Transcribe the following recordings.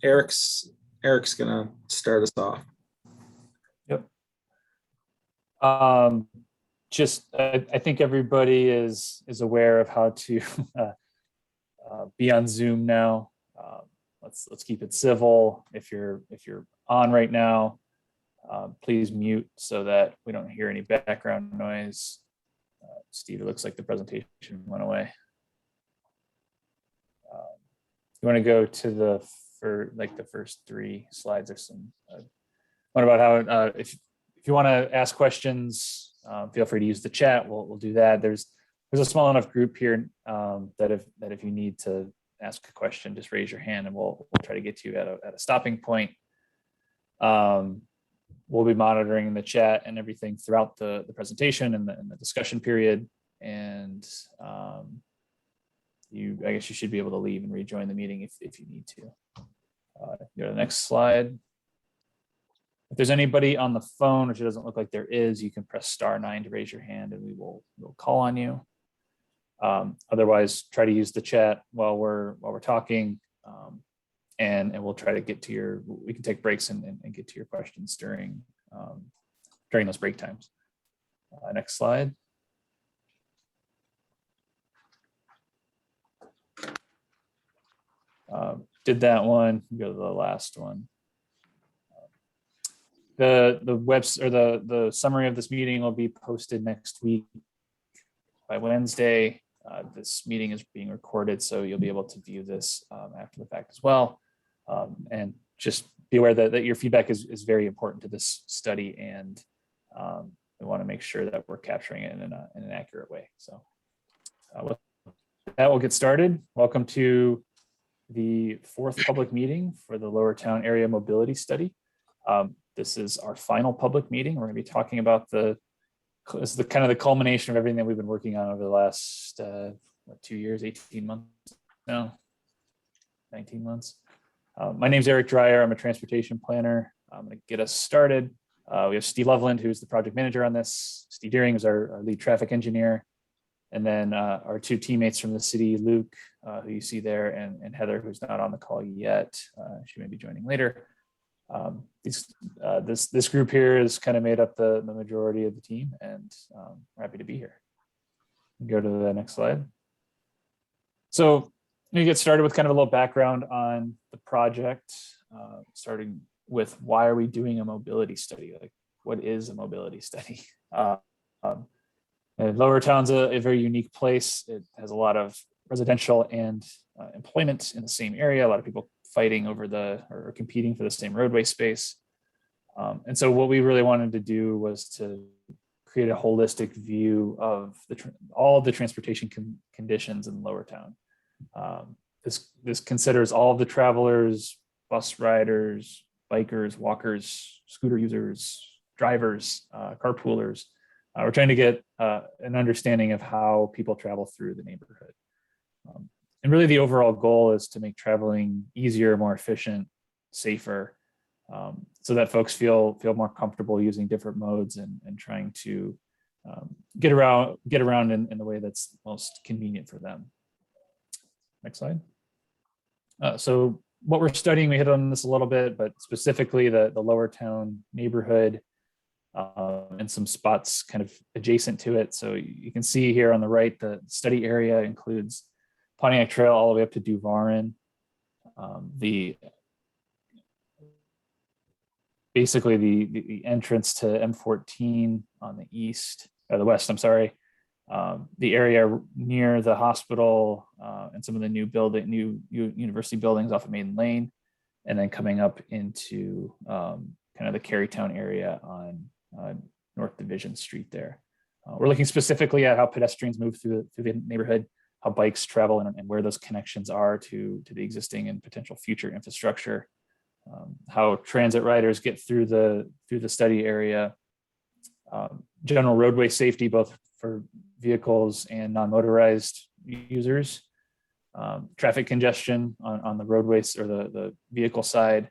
Eric's gonna start us off. Yep. Just I think everybody is aware of how to be on Zoom now. Let's keep it civil. If you're on right now, please mute so that we don't hear any background noise. Steve, it looks like the presentation went away. You want to go to the first 3 slides or some one about how if you want to ask questions, feel free to use the chat. We'll do that. There's a small enough group here that if you need to ask a question, just raise your hand and we'll try to get to you at a stopping point. We'll be monitoring the chat and everything throughout the presentation and the discussion period. And I guess you should be able to leave and rejoin the meeting if you need to. Go to the next slide. If there's anybody on the phone, which it doesn't look like there is, you can press *9 to raise your hand and we'll call on you. Otherwise, try to use the chat while we're talking, and we'll try to get to we can take breaks and get to your questions during those break times. Next slide. Did that one, go to the last one. The summary of this meeting will be posted next week by Wednesday. This meeting is being recorded, so you'll be able to view this after the fact as well. And just be aware that your feedback is very important to this study, and we want to make sure that we're capturing it in an accurate way. So with that, we'll get started. Welcome to the 4th public meeting for the Lower Town Area Mobility Study. This is our final public meeting. We're going to be talking about this is the kind of the culmination of everything that we've been working on over the last 2 years, 18 months now, 19 months. My name is Eric Dreyer. I'm a transportation planner. I'm going to get us started. We have Steve Loveland, who's the project manager on this. Steve Deering is our lead traffic engineer. And then our 2 teammates from the city, Luke, who you see there, and Heather, who's not on the call yet. She may be joining later. This group here is kind of made up the majority of the team, and we're happy to be here. Go to the next slide. So you get started with kind of a little background on the project, starting with why are we doing a mobility study? Like, what is a mobility study? And Lower Town's a very unique place. It has a lot of residential and employment in the same area. A lot of people fighting over or competing for the same roadway space. And so what we really wanted to do was to create a holistic view of all of the transportation conditions in Lower Town. This considers all of the travelers, bus riders, bikers, walkers, scooter users, drivers, carpoolers. We're trying to get an understanding of how people travel through the neighborhood. And really the overall goal is to make traveling easier, more efficient, safer, so that folks feel more comfortable using different modes and trying to get around in the way that's most convenient for them. Next slide. So what we're studying, we hit on this a little bit, but specifically the Lower Town neighborhood, and some spots kind of adjacent to it. So you can see here on the right, the study area includes Pontiac Trail all the way up to Duvarn. Basically the entrance to M14 on the east, or the west, I'm sorry. The area near the hospital and some of the new university buildings off of Maiden Lane, and then coming up into kind of the Carytown area on North Division Street there. We're looking specifically at how pedestrians move through the neighborhood, how bikes travel, and where those connections are to the existing and potential future infrastructure, how transit riders get through the study area, general roadway safety, both for vehicles and non-motorized users, traffic congestion on the roadways or the vehicle side,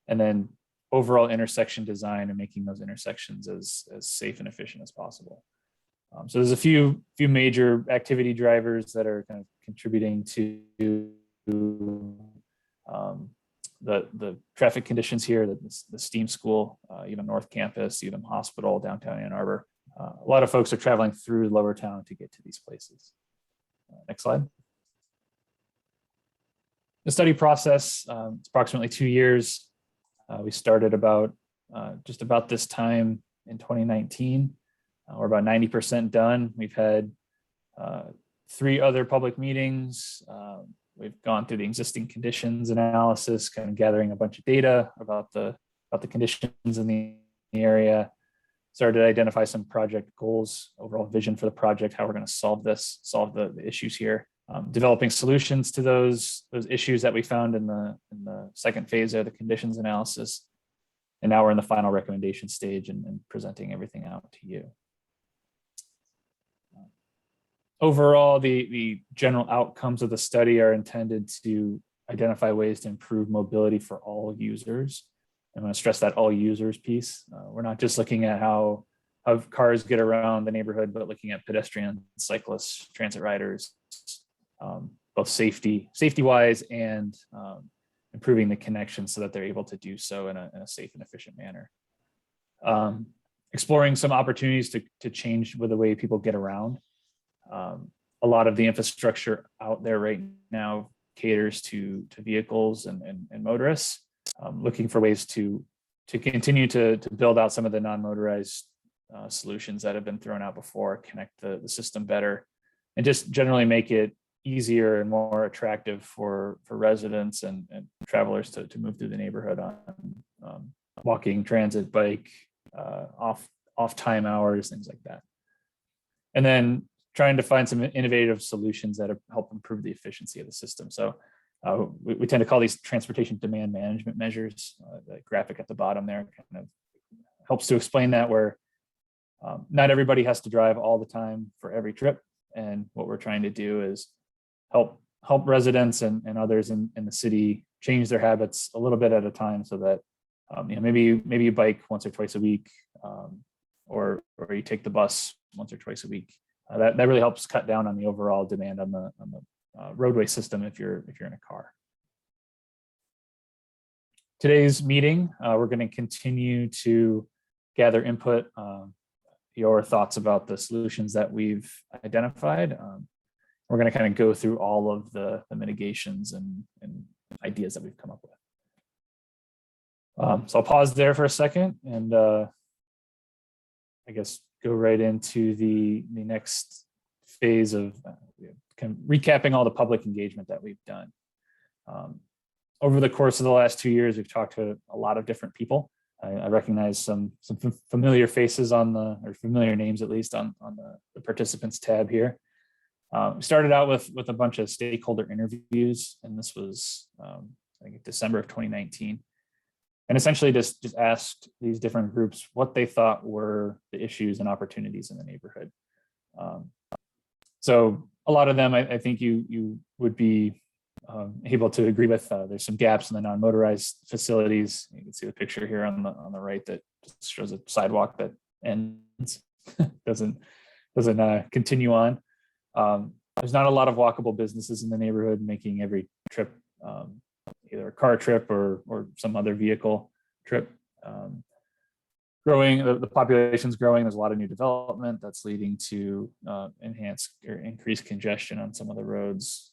and then overall intersection design and making those intersections as safe and efficient as possible. So there's a few major activity drivers that are kind of contributing to the traffic conditions here, the STEAM school, even North Campus, even hospital, downtown Ann Arbor. A lot of folks are traveling through Lower Town to get to these places. Next slide. The study process, it's approximately 2 years. We started about just about this time in 2019. We're about 90% done. We've had 3 other public meetings. We've gone through the existing conditions analysis, kind of gathering a bunch of data about the conditions in the area. Started to identify some project goals, overall vision for the project, how we're going to solve the issues here. Developing solutions to those issues that we found in the second phase of the conditions analysis. And now we're in the final recommendation stage and presenting everything out to you. Overall, the general outcomes of the study are intended to identify ways to improve mobility for all users. I'm going to stress that all users piece. We're not just looking at how cars get around the neighborhood, but looking at pedestrians, cyclists, transit riders, both safety-wise and improving the connection so that they're able to do so in a safe and efficient manner. Exploring some opportunities to change with the way people get around. A lot of the infrastructure out there right now caters to vehicles and motorists. Looking for ways to continue to build out some of the non-motorized solutions that have been thrown out before, connect the system better, and just generally make it easier and more attractive for residents and travelers to move through the neighborhood on walking, transit, bike, off time hours, things like that. And then trying to find some innovative solutions that help improve the efficiency of the system. So we tend to call these transportation demand management measures. The graphic at the bottom there kind of helps to explain that, where not everybody has to drive all the time for every trip. And what we're trying to do is help residents and others in the city change their habits a little bit at a time, so that maybe you bike once or twice a week, or you take the bus once or twice a week. That really helps cut down on the overall demand on the roadway system if you're in a car. Today's meeting, we're going to continue to gather input, your thoughts about the solutions that we've identified. We're going to kind of go through all of the mitigations and ideas that we've come up with. So I'll pause there for a second and I guess go right into the next phase of kind of recapping all the public engagement that we've done. Over the course of the last 2 years, we've talked to a lot of different people. I recognize some familiar faces or familiar names at least on the participants tab here. We started out with a bunch of stakeholder interviews, and this was I think December of 2019. And essentially just asked these different groups what they thought were the issues and opportunities in the neighborhood. So a lot of them, I think you would be able to agree with. There's some gaps in the non-motorized facilities. You can see the picture here on the right that just shows a sidewalk that ends, doesn't continue on. There's not a lot of walkable businesses in the neighborhood, making every trip either a car trip or some other vehicle trip. Growing, the population's growing. There's a lot of new development that's leading to enhanced or increased congestion on some of the roads.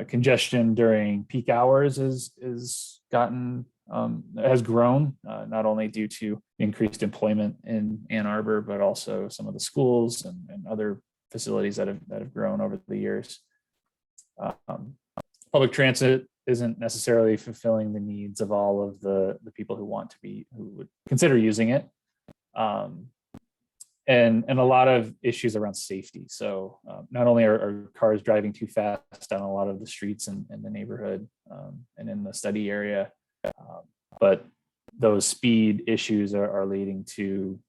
Congestion during peak hours has grown, not only due to increased employment in Ann Arbor, but also some of the schools and other facilities that have grown over the years. Public transit isn't necessarily fulfilling the needs of all of the people who would consider using it. And a lot of issues around safety. So not only are cars driving too fast down a lot of the streets in the neighborhood and in the study area, but those speed issues are leading to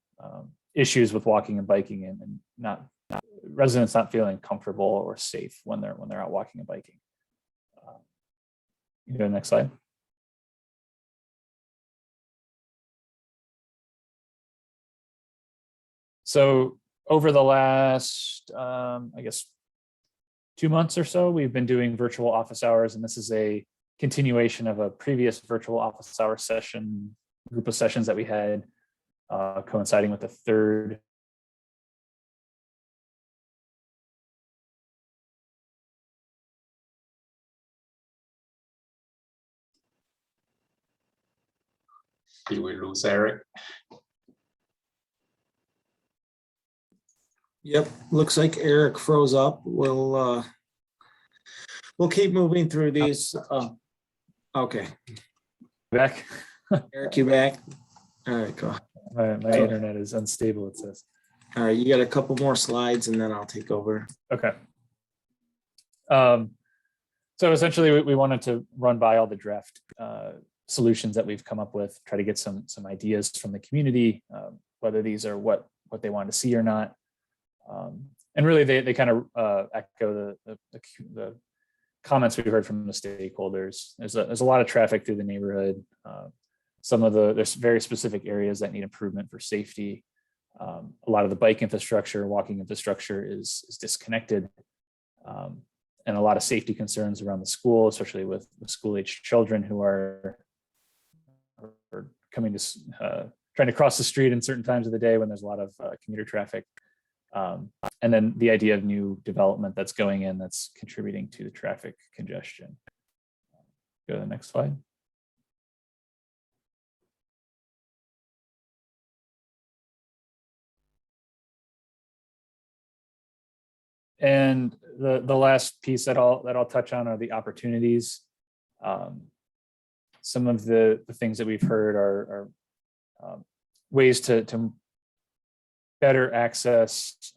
issues with walking and biking, and not residents not feeling comfortable or safe when they're out walking and biking. You go to the next slide. So over the last, I guess, 2 months or so, we've been doing virtual office hours, and this is a continuation of a previous virtual office hour session, group of sessions that we had, coinciding with the third. Did we lose Eric? Yep, looks like Eric froze up. We'll keep moving through these. Okay, Back. Eric, you back? All right, go. My internet is unstable, it says. All right, you got a couple more slides and then I'll take over. Okay. So essentially we wanted to run by all the draft solutions that we've come up with, try to get some ideas from the community, whether these are what they want to see or not. And really they kind of echo the comments we heard from the stakeholders. There's a lot of traffic through the neighborhood. There's very specific areas that need improvement for safety. A lot of the bike infrastructure, walking infrastructure is disconnected. And a lot of safety concerns around the school, especially with school-aged children who are coming to trying to cross the street in certain times of the day when there's a lot of commuter traffic. And then the idea of new development that's going in that's contributing to the traffic congestion. Go to the next slide. And the last piece that I'll touch on are the opportunities. Some of the things that we've heard are ways to better access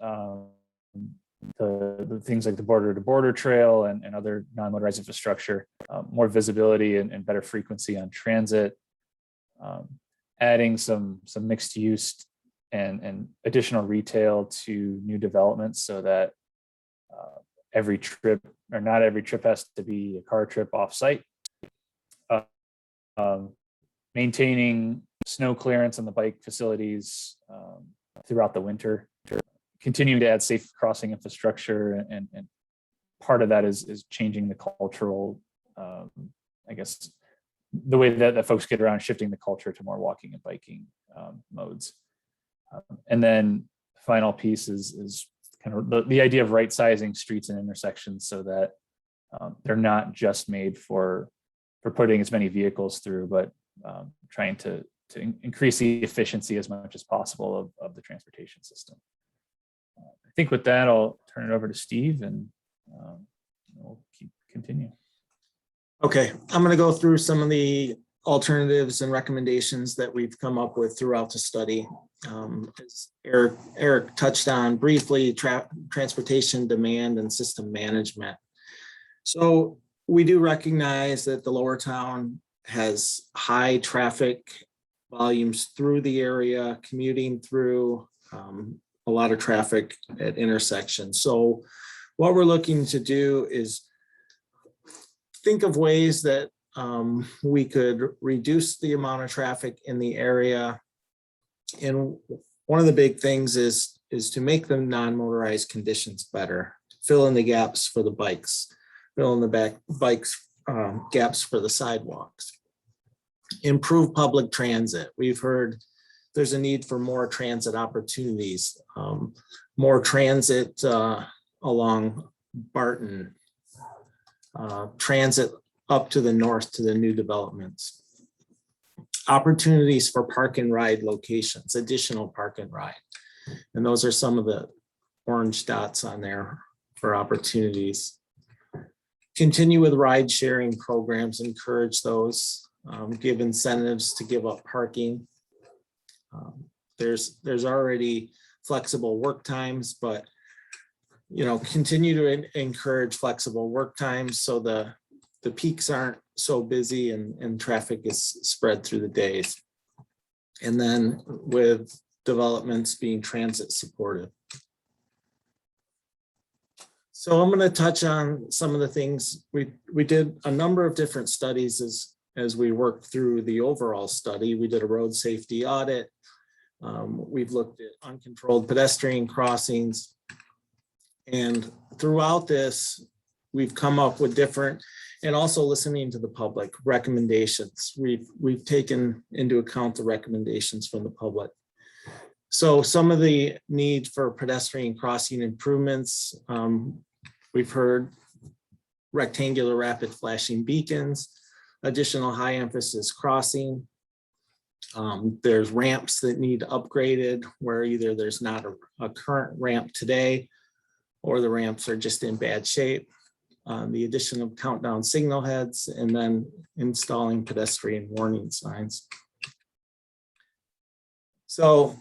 the things like the border-to-border trail and other non-motorized infrastructure, more visibility and better frequency on transit, adding some mixed use and additional retail to new developments so that every trip, or not every trip, has to be a car trip off-site. Maintaining snow clearance on the bike facilities throughout the winter, continuing to add safe crossing infrastructure, and part of that is changing the cultural, I guess, the way that folks get around, shifting the culture to more walking and biking modes. And then final piece is kind of the idea of right sizing streets and intersections so that they're not just made for putting as many vehicles through, but trying to increase the efficiency as much as possible of the transportation system. I think with that, I'll turn it over to Steve and we'll continue. Okay, I'm going to go through some of the alternatives and recommendations that we've come up with throughout the study. As Eric touched on briefly, transportation demand and system management. So we do recognize that the lower town has high traffic volumes through the area, commuting through, a lot of traffic at intersections. So what we're looking to do is think of ways that we could reduce the amount of traffic in the area. And one of the big things is to make the non-motorized conditions better, fill in the gaps for the bikes, fill in the bikes gaps for the sidewalks, improve public transit. We've heard there's a need for more transit opportunities, more transit along Barton, transit up to the north to the new developments, opportunities for park and ride locations, additional park and ride. And those are some of the orange dots on there for opportunities. Continue with ride sharing programs, encourage those, give incentives to give up parking. There's already flexible work times, but continue to encourage flexible work times so the peaks aren't so busy and traffic is spread through the days. And then with developments being transit supportive. So I'm going to touch on some of the things we did a number of different studies as we worked through the overall study. We did a road safety audit. We've looked at uncontrolled pedestrian crossings. And throughout this, we've come up with different, And also listening to the public recommendations. We've taken into account the recommendations from the public. So some of the need for pedestrian crossing improvements, we've heard rectangular rapid flashing beacons, additional high emphasis crossing. There's ramps that need upgraded where either there's not a current ramp today or the ramps are just in bad shape. The addition of countdown signal heads and then installing pedestrian warning signs. So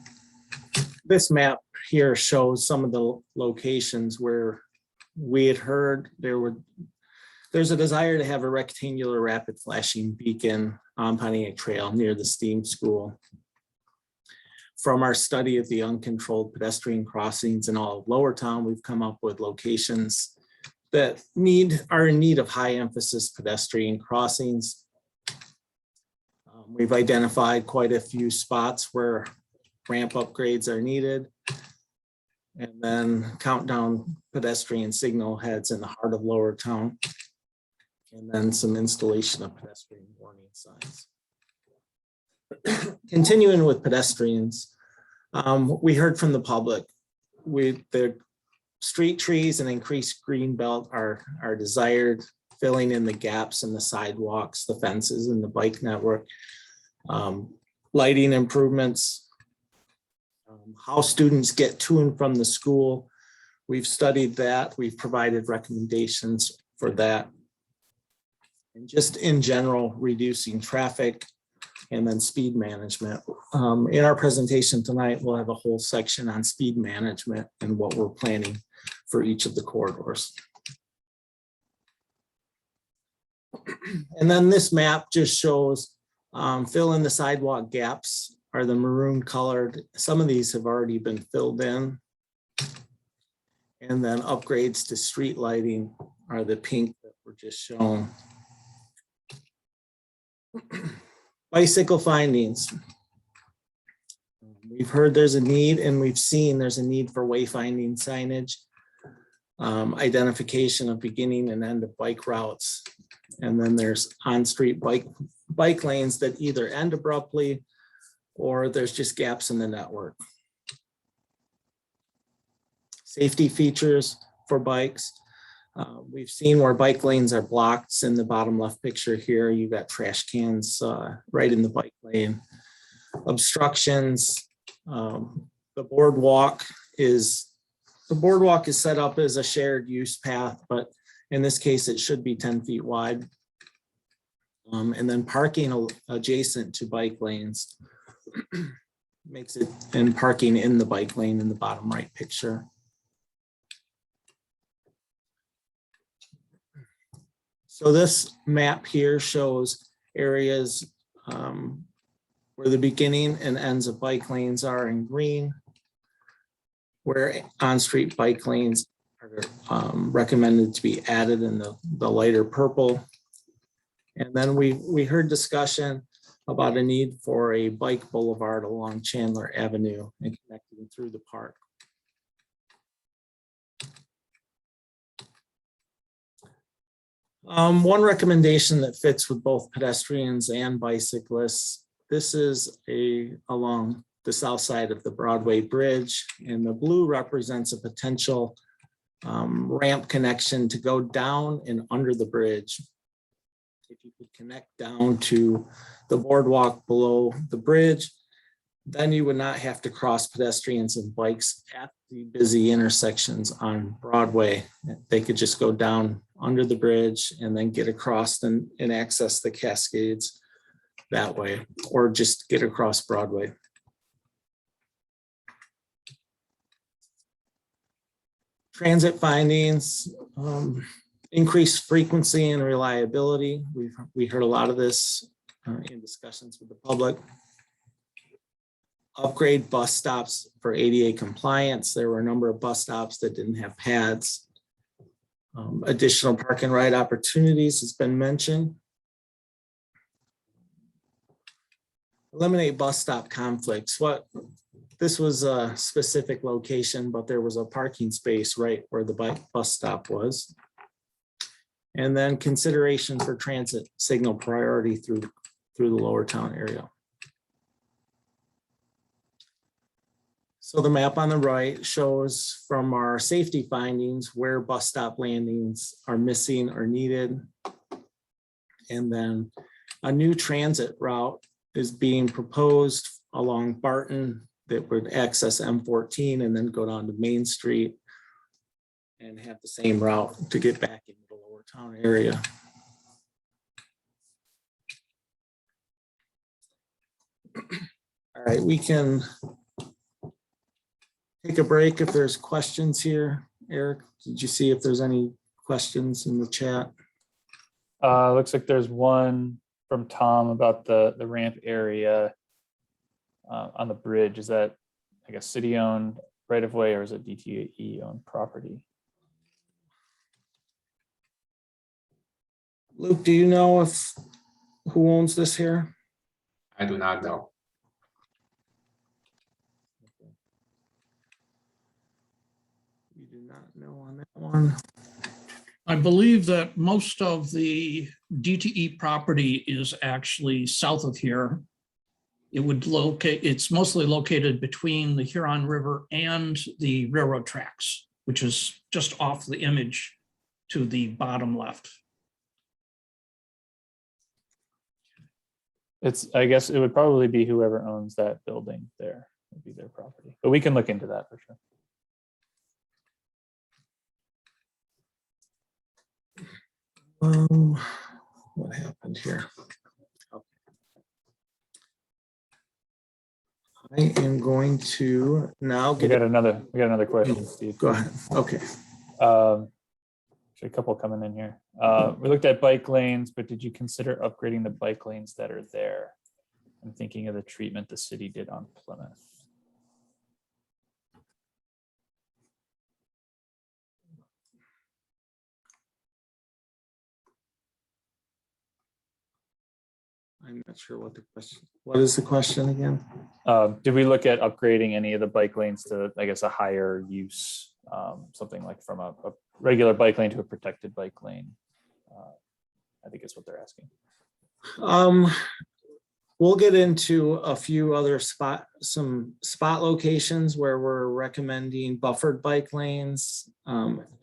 this map here shows some of the locations where we had heard there's a desire to have a rectangular rapid flashing beacon on Pontiac Trail near the STEAM school. From our study of the uncontrolled pedestrian crossings in all of Lower Town, we've come up with locations that are in need of high emphasis pedestrian crossings. We've identified quite a few spots where ramp upgrades are needed. And then countdown pedestrian signal heads in the heart of Lower Town. And then some installation of pedestrian warning signs. Continuing with pedestrians, we heard from the public. The street trees and increased green belt are desired, filling in the gaps in the sidewalks, the fences, and the bike network. Lighting improvements, how students get to and from the school. We've studied that. We've provided recommendations for that. And just in general, reducing traffic and then speed management. In our presentation tonight, we'll have a whole section on speed management and what we're planning for each of the corridors. And then this map just shows fill in the sidewalk gaps are the maroon colored. Some of these have already been filled in. And then upgrades to street lighting are the pink that were just shown. Bicycle findings. We've heard there's a need and we've seen there's a need for wayfinding signage, identification of beginning and end of bike routes. And then there's on-street bike lanes that either end abruptly or there's just gaps in the network. Safety features for bikes. We've seen where bike lanes are blocked in the bottom left picture here. You've got trash cans right in the bike lane. Obstructions. The boardwalk is set up as a shared use path, but in this case, it should be 10 feet wide. And then parking adjacent to bike lanes makes it, and parking in the bike lane in the bottom right picture. So this map here shows areas where the beginning and ends of bike lanes are in green, where on-street bike lanes are recommended to be added in the lighter purple. And then we heard discussion about a need for a bike boulevard along Chandler Avenue and connecting through the park. One recommendation that fits with both pedestrians and bicyclists. This is along the south side of the Broadway Bridge, and the blue represents a potential ramp connection to go down and under the bridge. If you could connect down to the boardwalk below the bridge, then you would not have to cross pedestrians and bikes at the busy intersections on Broadway. They could just go down under the bridge and then get across and access the Cascades that way, or just get across Broadway. Transit findings, increased frequency and reliability. We heard a lot of this in discussions with the public. Upgrade bus stops for ADA compliance. There were a number of bus stops that didn't have pads. Additional park and ride opportunities has been mentioned. Eliminate bus stop conflicts. This was a specific location, but there was a parking space right where the bus stop was. And then consideration for transit signal priority through the lower town area. So the map on the right shows from our safety findings where bus stop landings are missing or needed. And then a new transit route is being proposed along Barton that would access M14 and then go down to Main Street and have the same route to get back into the lower town area. All right, we can take a break if there's questions here. Eric, did you see if there's any questions in the chat? Looks like there's one from Tom about the ramp area on the bridge. Is that, I guess, city owned right of way, or is it DTE owned property? Luke, do you know who owns this here? I do not know. You do not know on that one. I believe that most of the DTE property is actually south of here. It's mostly located between the Huron River and the railroad tracks, which is just off the image to the bottom left. I guess it would probably be whoever owns that building there would be their property, but we can look into that for sure. What happened here? I am going to now We got another question, Steve. Go ahead. Okay. A couple coming in here. We looked at bike lanes, but did you consider upgrading the bike lanes that are there? I'm thinking of the treatment the city did on Plymouth. I'm not sure what is the question again? Did we look at upgrading any of the bike lanes to, I guess, a higher use, something like from a regular bike lane to a protected bike lane? I think is what they're asking. We'll get into a few other some spot locations where we're recommending buffered bike lanes,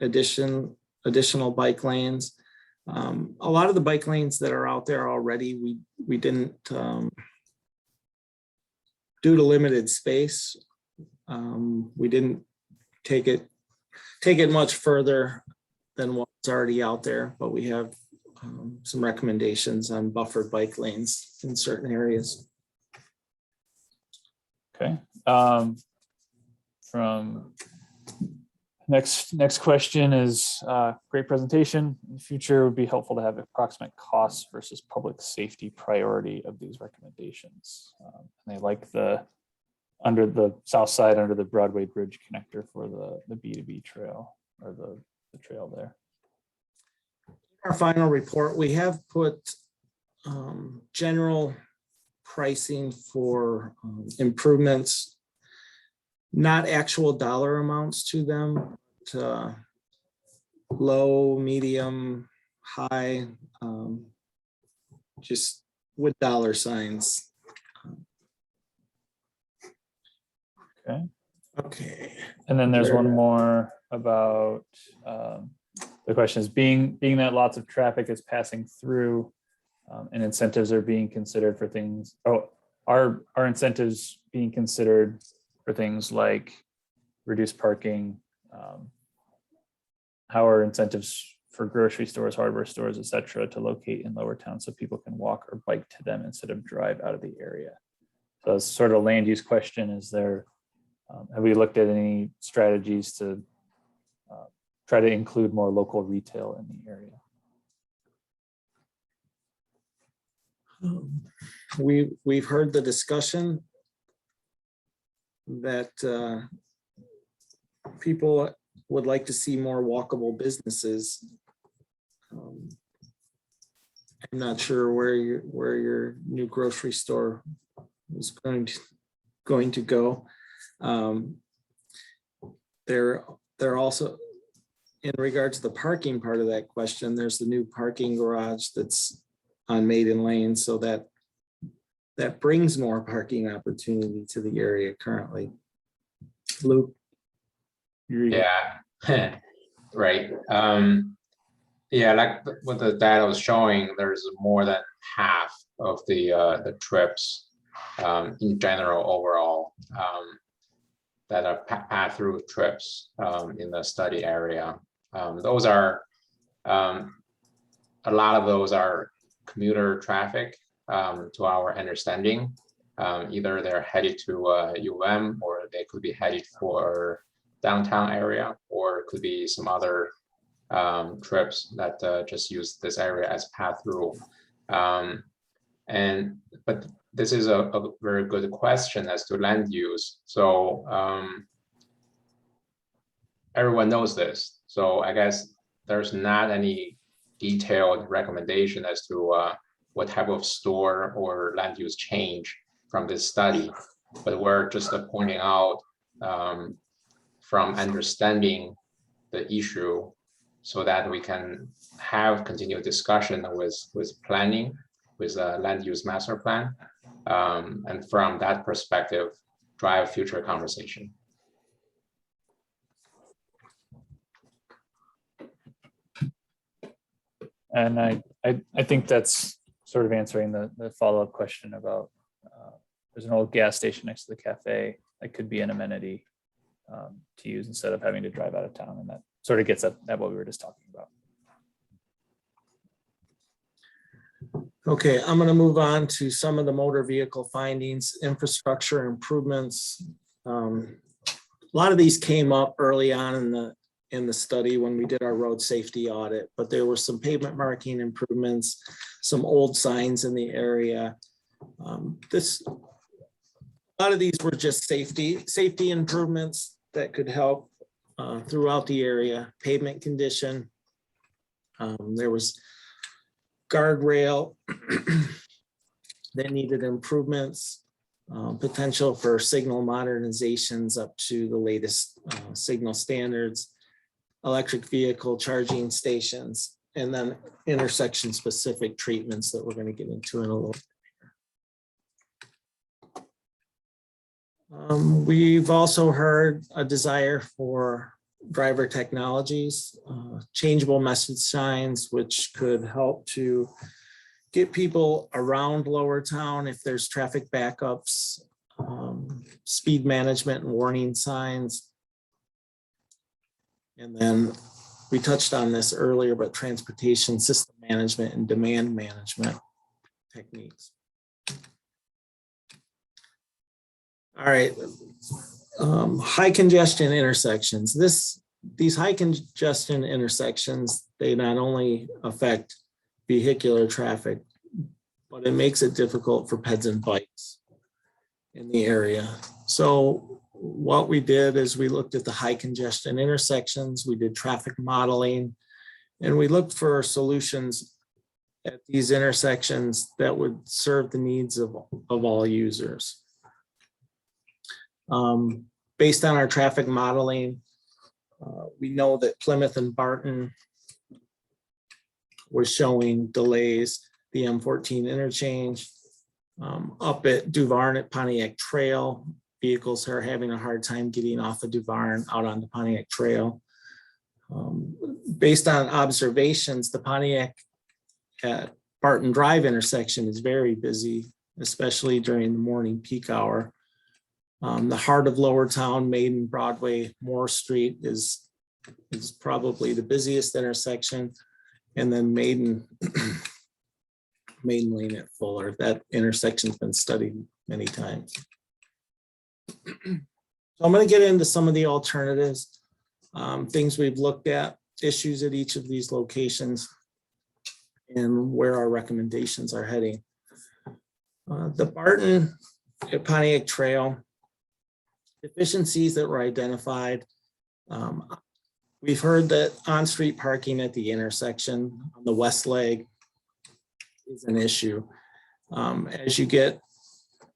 additional bike lanes. A lot of the bike lanes that are out there already, we didn't, due to limited space, we didn't take it much further than what's already out there, but we have some recommendations on buffered bike lanes in certain areas. Okay. From next question is great presentation. In the future, it would be helpful to have approximate costs versus public safety priority of these recommendations. And they like under the south side under the Broadway Bridge connector for the B2B trail or the trail there. Our final report, we have put general pricing for improvements, not actual dollar amounts to them, but low, medium, high, just with dollar signs. Okay. Okay. And then there's one more about the question is being that lots of traffic is passing through and incentives are being considered for things. Are incentives being considered for things like reduced parking? How are incentives for grocery stores, hardware stores, et cetera, to locate in lower town so people can walk or bike to them instead of drive out of the area? So it's sort of a land use question. Is there, have we looked at any strategies to try to include more local retail in the area? We've heard the discussion that people would like to see more walkable businesses. I'm not sure where your new grocery store is going to go. They're also in regard to the parking part of that question, there's the new parking garage that's on Maiden Lane, so that brings more parking opportunity to the area currently. Luke? Yeah, right. Yeah, like what the data was showing, there's more than half of the trips in general overall that are pass through trips in the study area. Those are a lot of those are commuter traffic to our understanding. Either they're headed to UM, or they could be headed for downtown area, or it could be some other trips that just use this area as pass through. But this is a very good question as to land use. So everyone knows this. So I guess there's not any detailed recommendation as to what type of store or land use change from this study, but we're just pointing out from understanding the issue so that we can have continued discussion with planning, with a land use master plan, and from that perspective, drive future conversation. And I think that's sort of answering the follow-up question about there's an old gas station next to the cafe that could be an amenity to use instead of having to drive out of town, and that sort of gets at what we were just talking about. Okay, I'm going to move on to some of the motor vehicle findings, infrastructure improvements. A lot of these came up early on in the study when we did our road safety audit, but there were some pavement marking improvements, some old signs in the area. A lot of these were just safety improvements that could help throughout the area. Pavement condition. There was guardrail that needed improvements, potential for signal modernizations up to the latest signal standards, electric vehicle charging stations, and then intersection specific treatments that we're going to get into in a little bit. We've also heard a desire for driver technologies, changeable message signs, which could help to get people around Lower Town if there's traffic backups, speed management and warning signs. And then we touched on this earlier, but transportation system management and demand management techniques. All right, high congestion intersections. These high congestion intersections, they not only affect vehicular traffic, but it makes it difficult for peds and bikes in the area. So what we did is we looked at the high congestion intersections, we did traffic modeling, and we looked for solutions at these intersections that would serve the needs of all users. Based on our traffic modeling, we know that Plymouth and Barton was showing delays, the M14 interchange. Up at Duvarn at Pontiac Trail, vehicles are having a hard time getting off of Duvarn out on the Pontiac Trail. Based on observations, the Pontiac at Barton Drive intersection is very busy, especially during the morning peak hour. The heart of Lower Town, Maiden, Broadway, Mohr Street is probably the busiest intersection. And then Maiden Lane at Fuller. That intersection's been studied many times. So I'm going to get into some of the alternatives, things we've looked at, issues at each of these locations, and where our recommendations are heading. The Barton at Pontiac Trail, deficiencies that were identified. We've heard that on-street parking at the intersection on the west leg is an issue. As you get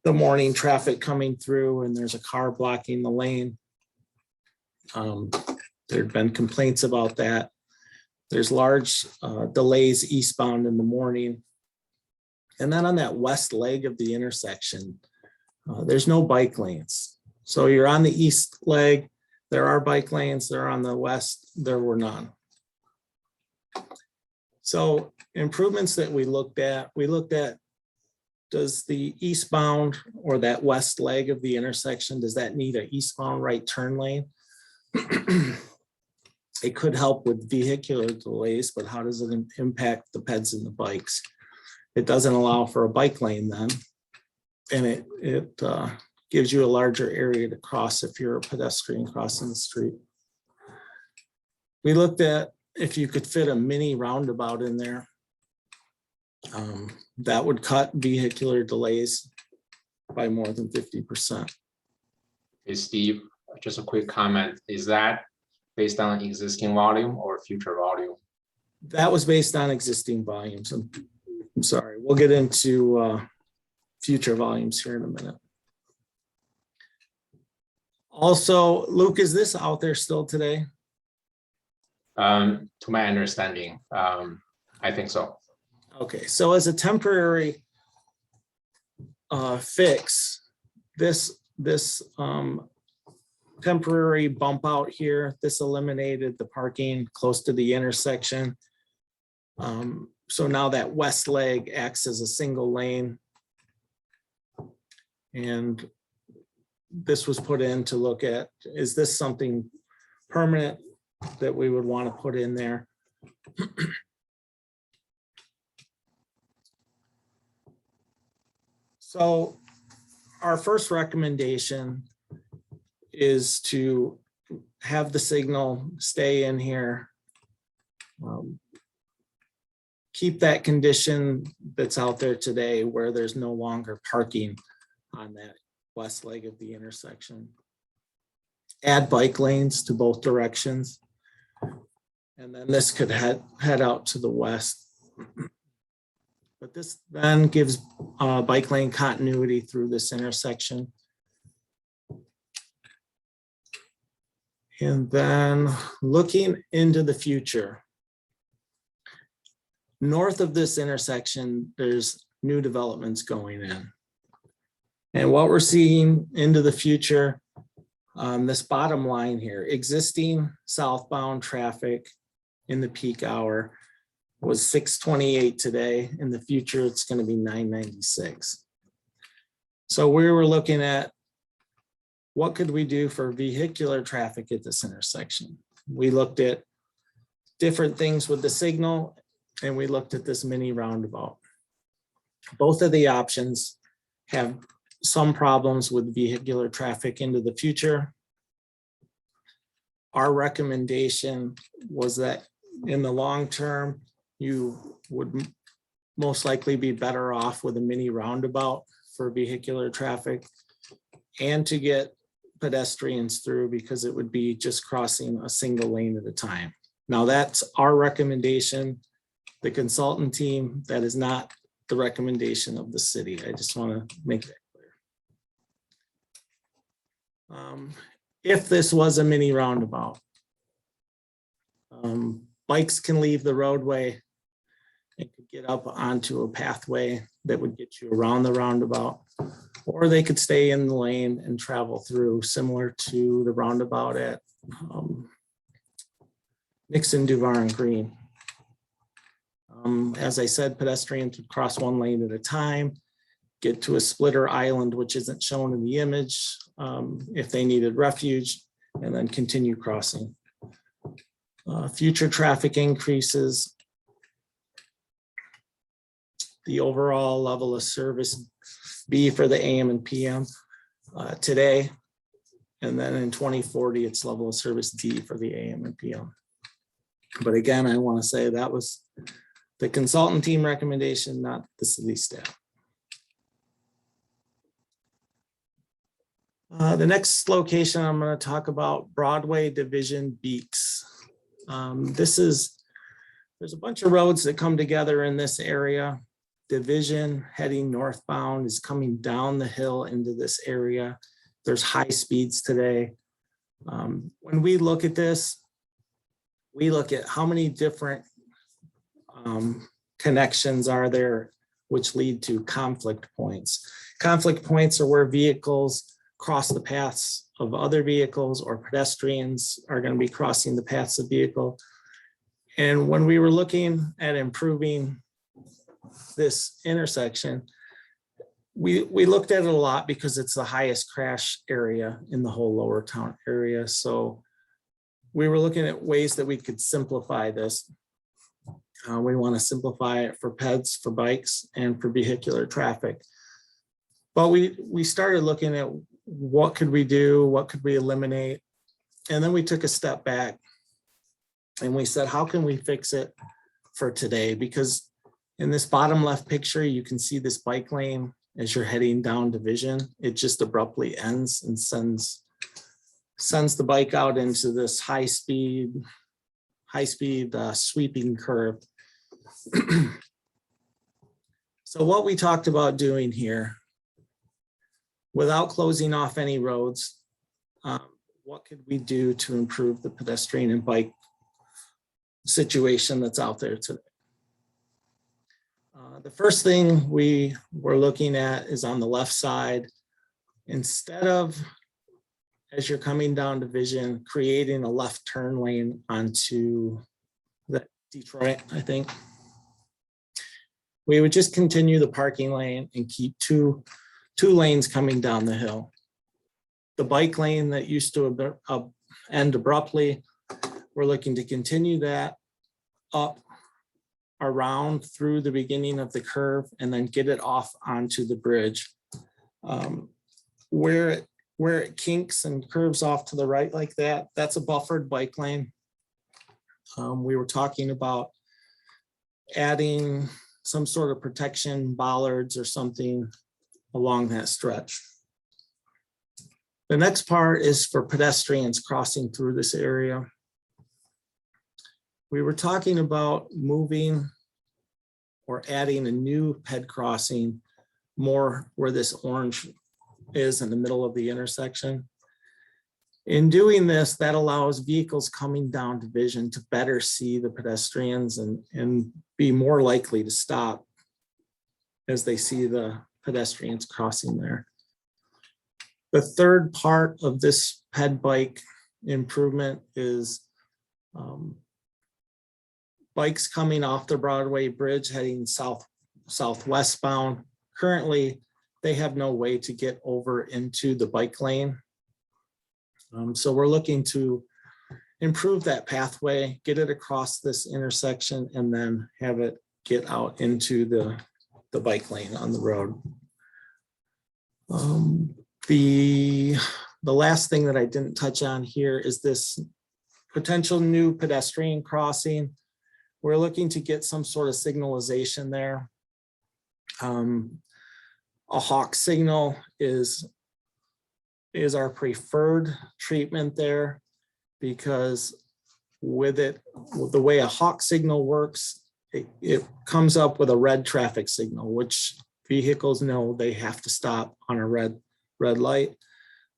the morning traffic coming through and there's a car blocking the lane, There'd been complaints about that. There's large delays eastbound in the morning. And then on that west leg of the intersection, there's no bike lanes. So you're on the east leg, there are bike lanes, they're on the west, there were none. So improvements that we looked at, does the eastbound or that west leg of the intersection, does that need an eastbound right turn lane? It could help with vehicular delays, but how does it impact the peds and the bikes? It doesn't allow for a bike lane then. And it gives you a larger area to cross if you're a pedestrian crossing the street. We looked at if you could fit a mini roundabout in there. That would cut vehicular delays by more than 50%. Hey, Steve, just a quick comment. Is that based on existing volume or future volume? That was based on existing volumes. I'm sorry, we'll get into future volumes here in a minute. Also, Luke, is this out there still today? To my understanding, I think so. Okay, so as a temporary fix, this temporary bump out here, this eliminated the parking close to the intersection. So now that west leg acts as a single lane. And this was put in to look at, is this something permanent that we would want to put in there? So our first recommendation is to have the signal stay in here. Keep that condition that's out there today where there's no longer parking on that west leg of the intersection. Add bike lanes to both directions. And then this could head out to the west. But this then gives bike lane continuity through this intersection. And then looking into the future, north of this intersection, there's new developments going in. And what we're seeing into the future, this bottom line here, existing southbound traffic in the peak hour was 628 today. In the future, it's going to be 996. So we were looking at what could we do for vehicular traffic at this intersection. We looked at different things with the signal, and we looked at this mini roundabout. Both of the options have some problems with vehicular traffic into the future. Our recommendation was that in the long term, you would most likely be better off with a mini roundabout for vehicular traffic and to get pedestrians through, because it would be just crossing a single lane at a time. Now that's our recommendation. The consultant team, that is not the recommendation of the city. I just want to make that clear. If this was a mini roundabout, bikes can leave the roadway and could get up onto a pathway that would get you around the roundabout, or they could stay in the lane and travel through, similar to the roundabout at Nixon Duvarn Green. As I said, pedestrians would cross one lane at a time, get to a splitter island, which isn't shown in the image, if they needed refuge, and then continue crossing. Future traffic increases. The overall level of service B for the AM and PM today, and then in 2040, it's level of service D for the AM and PM. But again, I want to say that was the consultant team recommendation, not the city staff. The next location I'm going to talk about, Broadway Division Beeks. There's a bunch of roads that come together in this area. Division heading northbound is coming down the hill into this area. There's high speeds today. When we look at this, we look at how many different connections are there which lead to conflict points. Conflict points are where vehicles cross the paths of other vehicles, or pedestrians are going to be crossing the paths of vehicle. And when we were looking at improving this intersection, we looked at it a lot because it's the highest crash area in the whole lower town area. So we were looking at ways that we could simplify this. We want to simplify it for peds, for bikes, and for vehicular traffic. But we started looking at what could we do, what could we eliminate? And then we took a step back and we said, how can we fix it for today? Because in this bottom left picture, you can see this bike lane as you're heading down Division. It just abruptly ends and sends the bike out into this high speed sweeping curve. So what we talked about doing here, without closing off any roads, what could we do to improve the pedestrian and bike situation that's out there today? The first thing we were looking at is on the left side. Instead of, as you're coming down Division, creating a left turn lane onto the Detroit, I think, we would just continue the parking lane and keep two lanes coming down the hill. The bike lane that used to end abruptly, we're looking to continue that up around through the beginning of the curve and then get it off onto the bridge. Where it kinks and curves off to the right like that, that's a buffered bike lane. We were talking about adding some sort of protection bollards or something along that stretch. The next part is for pedestrians crossing through this area. We were talking about moving or adding a new ped crossing more where this orange is in the middle of the intersection. In doing this, that allows vehicles coming down Division to better see the pedestrians and be more likely to stop as they see the pedestrians crossing there. The third part of this ped bike improvement is bikes coming off the Broadway Bridge heading southwestbound. Currently, they have no way to get over into the bike lane. So we're looking to improve that pathway, get it across this intersection, and then have it get out into the bike lane on the road. The last thing that I didn't touch on here is this potential new pedestrian crossing. We're looking to get some sort of signalization there. A hawk signal is our preferred treatment there, because with the way a hawk signal works, it comes up with a red traffic signal, which vehicles know they have to stop on a red light.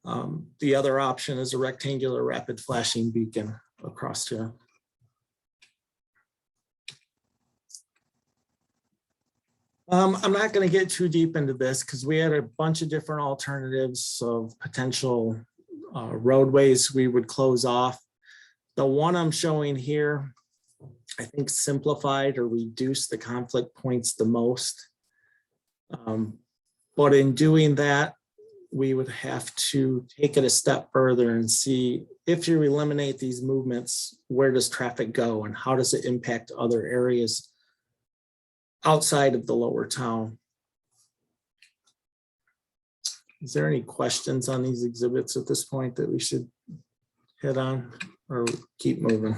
The other option is a rectangular rapid flashing beacon across here. I'm not going to get too deep into this because we had a bunch of different alternatives of potential roadways we would close off. The one I'm showing here, I think simplified or reduced the conflict points the most. But in doing that, we would have to take it a step further and see, if you eliminate these movements, where does traffic go and how does it impact other areas outside of the lower town? Is there any questions on these exhibits at this point that we should hit on, or keep moving?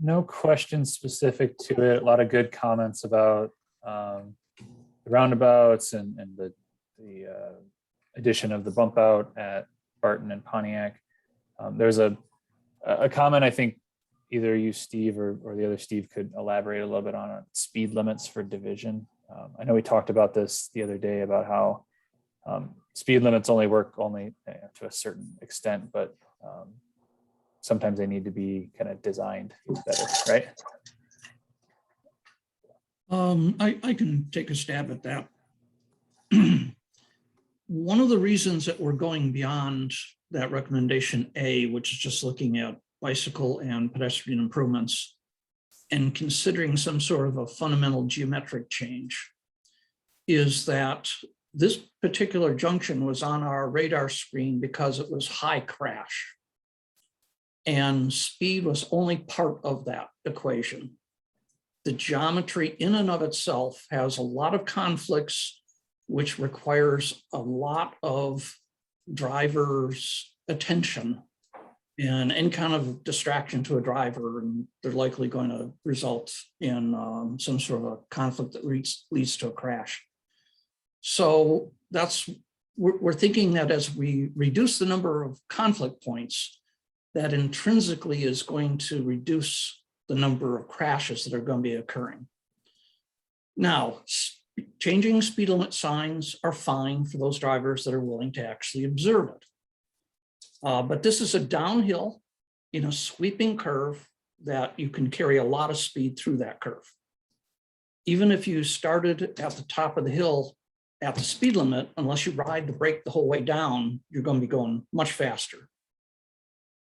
No questions specific to it. A lot of good comments about the roundabouts and the addition of the bump out at Barton and Pontiac. There's a comment I think either you, Steve, or the other Steve could elaborate a little bit on speed limits for Division. I know we talked about this the other day about how speed limits only work to a certain extent, but sometimes they need to be kind of designed better, right? I can take a stab at that. One of the reasons that we're going beyond that recommendation A, which is just looking at bicycle and pedestrian improvements and considering some sort of a fundamental geometric change, is that this particular junction was on our radar screen because it was high crash. And speed was only part of that equation. The geometry in and of itself has a lot of conflicts, which requires a lot of drivers' attention and any kind of distraction to a driver, and they're likely going to result in some sort of a conflict that leads to a crash. So we're thinking that as we reduce the number of conflict points, that intrinsically is going to reduce the number of crashes that are going to be occurring. Now, changing speed limit signs are fine for those drivers that are willing to actually observe it. But this is a downhill in a sweeping curve that you can carry a lot of speed through that curve. Even if you started at the top of the hill at the speed limit, unless you ride the brake the whole way down, you're going to be going much faster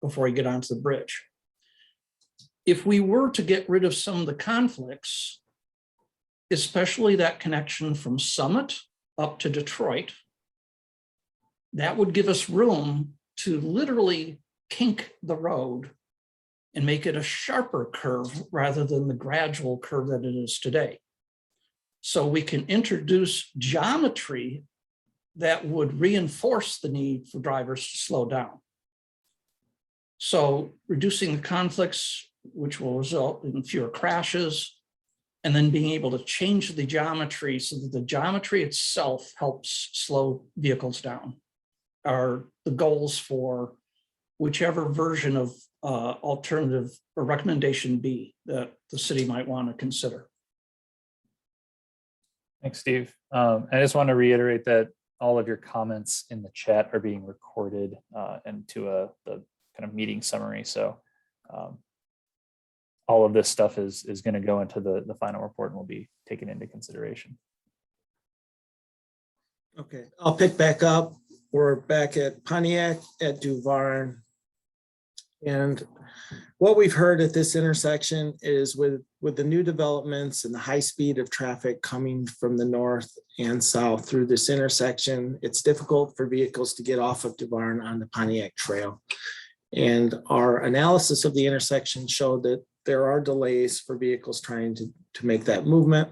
before you get onto the bridge. If we were to get rid of some of the conflicts, especially that connection from Summit up to Detroit, that would give us room to literally kink the road and make it a sharper curve rather than the gradual curve that it is today. So we can introduce geometry that would reinforce the need for drivers to slow down. So reducing the conflicts, which will result in fewer crashes, and then being able to change the geometry so that the geometry itself helps slow vehicles down, are the goals for whichever version of alternative or recommendation B that the city might want to consider. Thanks, Steve. I just want to reiterate that all of your comments in the chat are being recorded into the kind of meeting summary. So all of this stuff is going to go into the final report and will be taken into consideration. Okay, I'll pick back up. We're back at Pontiac at Duvarn. And what we've heard at this intersection is with the new developments and the high speed of traffic coming from the north and south through this intersection, it's difficult for vehicles to get off of Duvarn on the Pontiac Trail. And our analysis of the intersection showed that there are delays for vehicles trying to make that movement.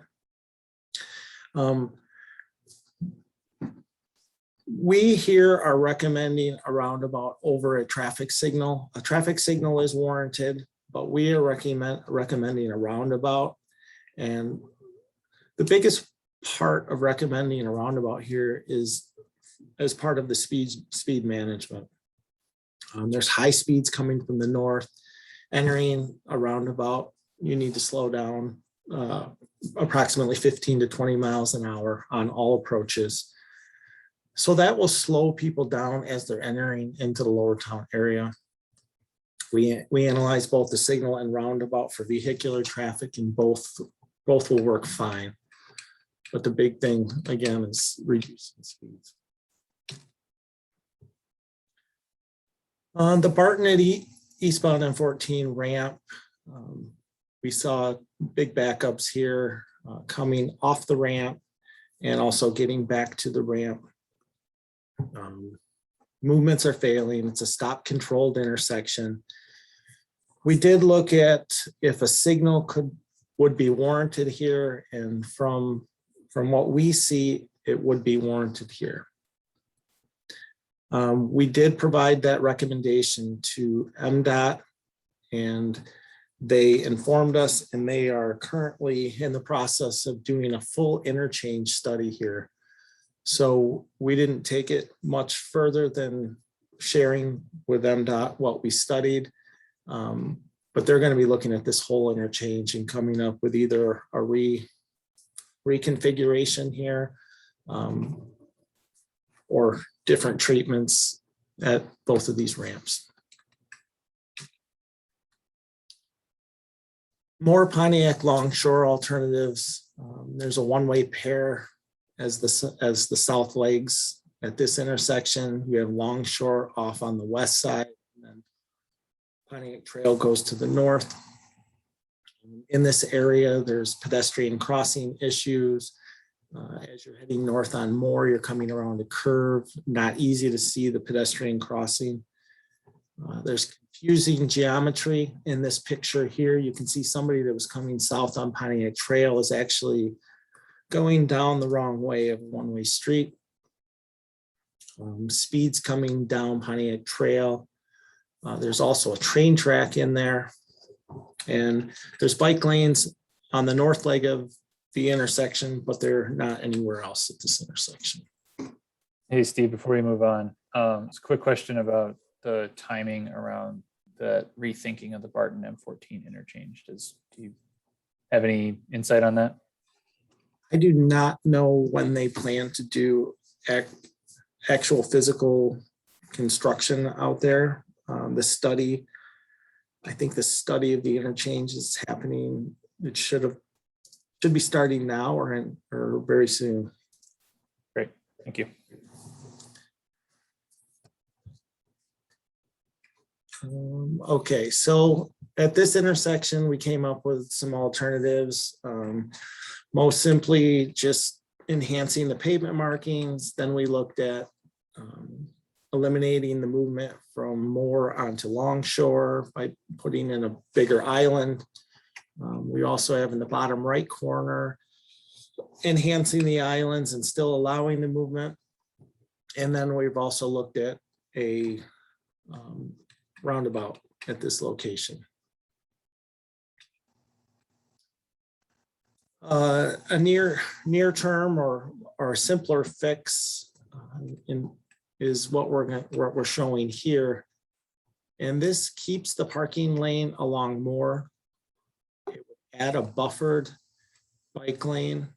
We here are recommending a roundabout over a traffic signal. A traffic signal is warranted, but we are recommending a roundabout. And the biggest part of recommending a roundabout here is as part of the speed management. There's high speeds coming from the north. Entering a roundabout, you need to slow down approximately 15 to 20 miles an hour on all approaches. So that will slow people down as they're entering into the lower town area. We analyze both the signal and roundabout for vehicular traffic, and both will work fine. But the big thing, again, is reducing speeds. On the Barton Eddy eastbound M14 ramp, we saw big backups here coming off the ramp and also getting back to the ramp. Movements are failing. It's a stop controlled intersection. We did look at if a signal would be warranted here, and from what we see, it would be warranted here. We did provide that recommendation to MDOT, and they informed us, and they are currently in the process of doing a full interchange study here. So we didn't take it much further than sharing with MDOT what we studied, but they're going to be looking at this whole interchange and coming up with either a reconfiguration here or different treatments at both of these ramps. More Pontiac Longshore alternatives. There's a one-way pair as the south legs at this intersection. You have Longshore off on the west side, and then Pontiac Trail goes to the north. In this area, there's pedestrian crossing issues. As you're heading north on Mohr, you're coming around a curve, not easy to see the pedestrian crossing. There's confusing geometry in this picture here. You can see somebody that was coming south on Pontiac Trail is actually going down the wrong way of a one-way street. Speeds coming down Pontiac Trail. There's also a train track in there. And there's bike lanes on the north leg of the intersection, but they're not anywhere else at this intersection. Hey, Steve, before we move on, it's a quick question about the timing around the rethinking of the Barton M14 interchange. Do you have any insight on that? I do not know when they plan to do actual physical construction out there. I think the study of the interchange is happening. It should be starting now or very soon. Great, thank you. Okay, so at this intersection, we came up with some alternatives. Most simply just enhancing the pavement markings. Then we looked at eliminating the movement from Mohr onto Longshore by putting in a bigger island. We also have in the bottom right corner, enhancing the islands and still allowing the movement. And then we've also looked at a roundabout at this location. A near term or a simpler fix is what we're showing here. And this keeps the parking lane along Mohr. It would add a buffered bike lane.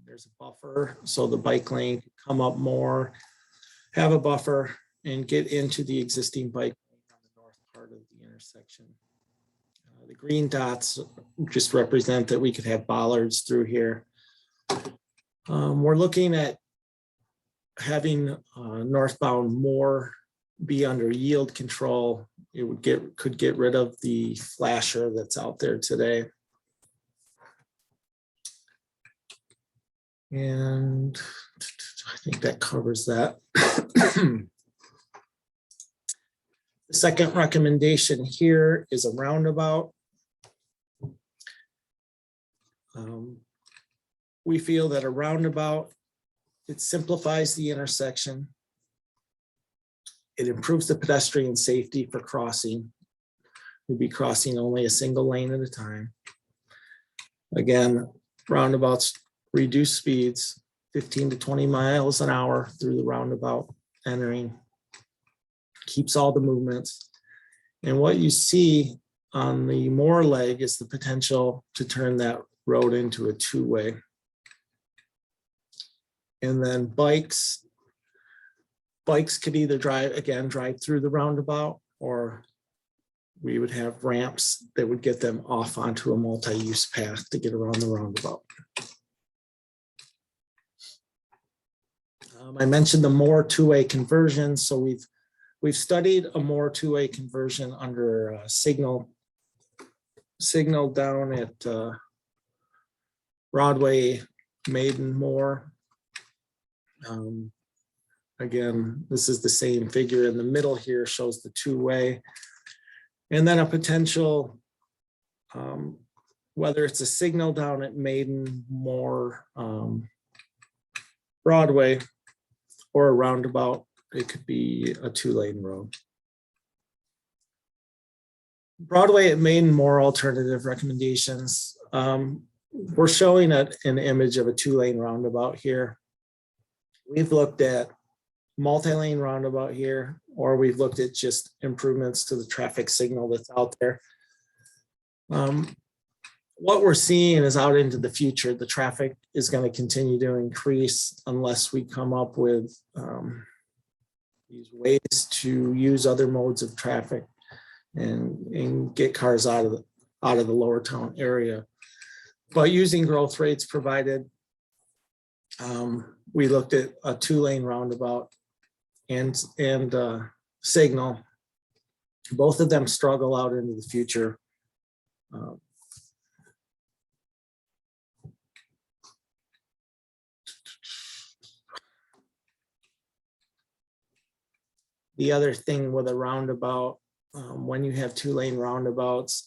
There's a buffer, so the bike lane can come up Mohr, have a buffer, and get into the existing bike lane on the north part of the intersection. The green dots just represent that we could have bollards through here. We're looking at having northbound Mohr be under yield control. It could get rid of the flasher that's out there today. And I think that covers that. The second recommendation here is a roundabout. We feel that a roundabout, it simplifies the intersection. It improves the pedestrian safety for crossing. We'll be crossing only a single lane at a time. Again, roundabouts reduce speeds 15 to 20 miles an hour through the roundabout entering. Keeps all the movements. And what you see on the Mohr leg is the potential to turn that road into a two-way. And then bikes could either drive through the roundabout, or we would have ramps that would get them off onto a multi-use path to get around the roundabout. I mentioned the Mohr two-way conversion. So we've studied a Mohr two-way conversion under signal down at Broadway, Maiden, Mohr. Again, this is the same figure in the middle here, shows the two-way. And then a potential, whether it's a signal down at Maiden, Mohr, Broadway, or a roundabout, it could be a two-lane road. Broadway at Maiden, Mohr alternative recommendations. We're showing an image of a two-lane roundabout here. We've looked at multi-lane roundabout here, or we've looked at just improvements to the traffic signal that's out there. What we're seeing is out into the future, the traffic is going to continue to increase unless we come up with these ways to use other modes of traffic and get cars out out of the lower town area. But using growth rates provided, we looked at a 2-lane roundabout and signal. Both of them struggle out into the future. The other thing with a roundabout, when you have 2-lane roundabouts,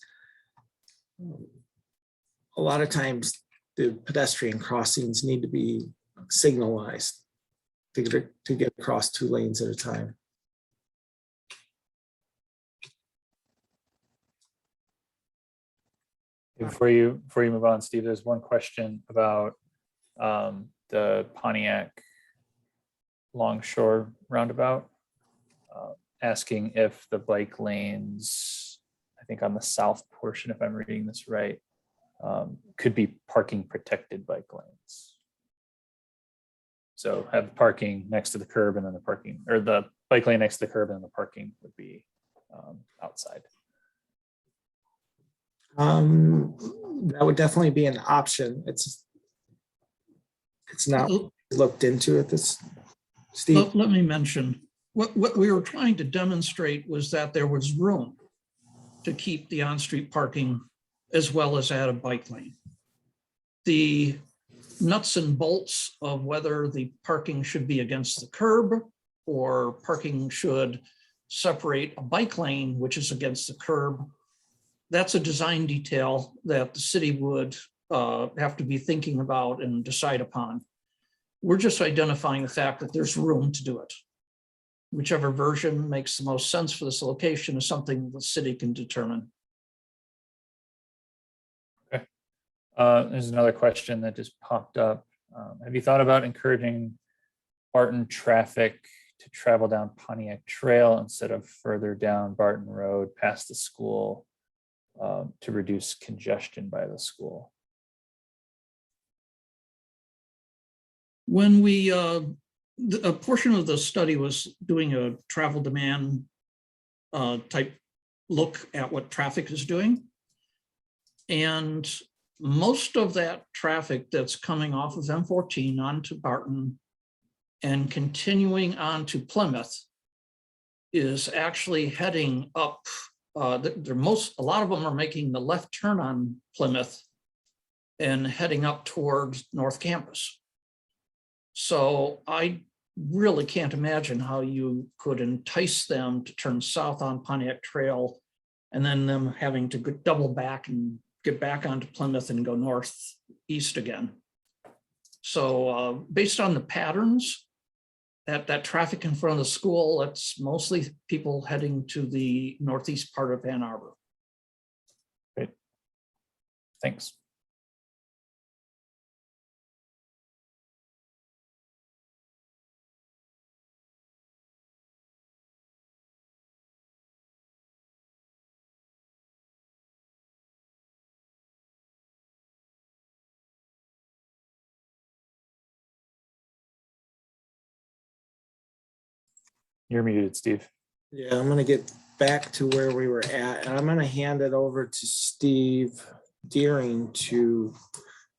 a lot of times the pedestrian crossings need to be signalized to get across 2 lanes at a time. Before you move on, Steve, there's one question about the Pontiac Longshore roundabout, asking if the bike lanes, I think on the south portion, if I'm reading this right, could be parking protected bike lanes. So have parking next to the curb and then the parking, or the bike lane next to the curb and the parking would be outside. That would definitely be an option. It's not looked into at this, Steve. Let me mention, what we were trying to demonstrate was that there was room to keep the on-street parking as well as add a bike lane. The nuts and bolts of whether the parking should be against the curb or parking should separate a bike lane, which is against the curb, that's a design detail that the city would have to be thinking about and decide upon. We're just identifying the fact that there's room to do it. Whichever version makes the most sense for this location is something the city can determine. Okay. There's another question that just popped up. Have you thought about encouraging Barton traffic to travel down Pontiac Trail instead of further down Barton Road past the school to reduce congestion by the school? When we, a portion of the study was doing a travel demand type look at what traffic is doing. And most of that traffic that's coming off of M14 onto Barton and continuing on to Plymouth is actually heading up. A lot of them are making the left turn on Plymouth and heading up towards North Campus. So I really can't imagine how you could entice them to turn south on Pontiac Trail and then them having to double back and get back onto Plymouth and go northeast again. So based on the patterns, that traffic in front of the school, that's mostly people heading to the northeast part of Ann Arbor. Great. Thanks. You're muted, Steve. Yeah, I'm gonna get back to where we were at, and I'm gonna hand it over to Steve Deering to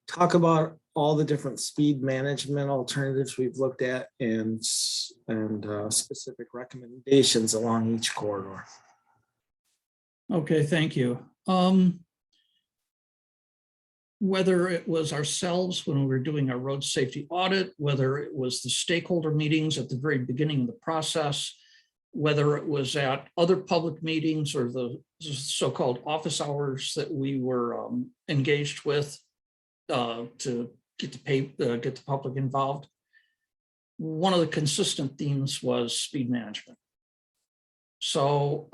talk about all the different speed management alternatives we've looked at and specific recommendations along each corridor. Okay, thank you. Whether it was ourselves when we were doing our road safety audit, whether it was the stakeholder meetings at the very beginning of the process, whether it was at other public meetings or the so-called office hours that we were engaged with to get the public involved, one of the consistent themes was speed management. So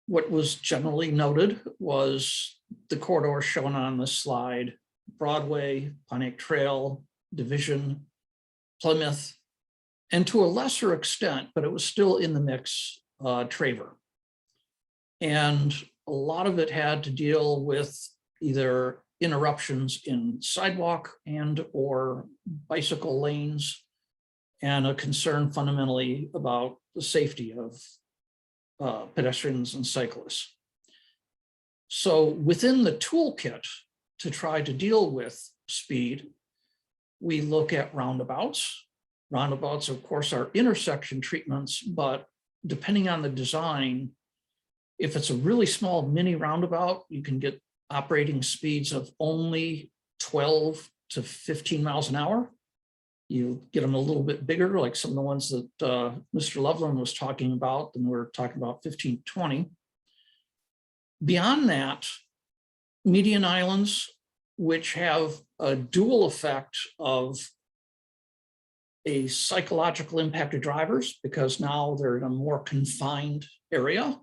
what was generally noted was the corridor shown on this slide: Broadway, Pontiac Trail, Division, Plymouth, and to a lesser extent, but it was still in the mix, Traver. And a lot of it had to deal with either interruptions in sidewalk and or bicycle lanes, and a concern fundamentally about the safety of pedestrians and cyclists. So within the toolkit to try to deal with speed, we look at roundabouts. Roundabouts, of course, are intersection treatments, but depending on the design, if it's a really small mini roundabout, you can get operating speeds of only 12 to 15 miles an hour. You get them a little bit bigger, like some of the ones that Mr. Loveland was talking about, and we're talking about 15, 20. Beyond that, median islands, which have a dual effect of a psychological impact to drivers, because now they're in a more confined area,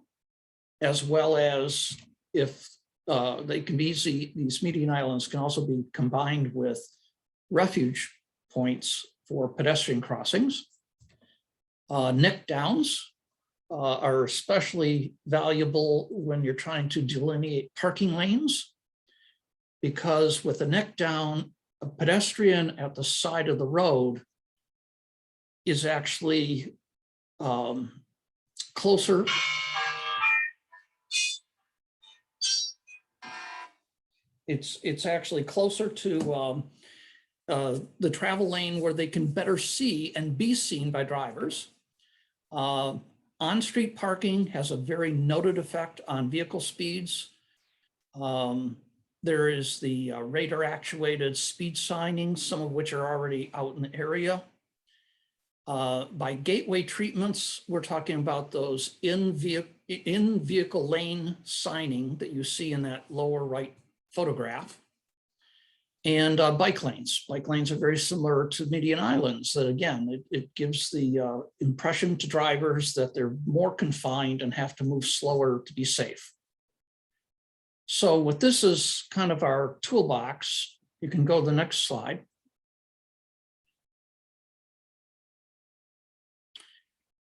as well as if they can be easy, these median islands can also be combined with refuge points for pedestrian crossings. Neck downs are especially valuable when you're trying to delineate parking lanes, because with a neck down, a pedestrian at the side of the road is actually closer. It's actually closer to the travel lane where they can better see and be seen by drivers. On-street parking has a very noted effect on vehicle speeds. There is the radar actuated speed signing, some of which are already out in the area. By gateway treatments, we're talking about those in-vehicle lane signing that you see in that lower right photograph. And bike lanes. Bike lanes are very similar to median islands. That again, it gives the impression to drivers that they're more confined and have to move slower to be safe. So with this as kind of our toolbox, you can go to the next slide.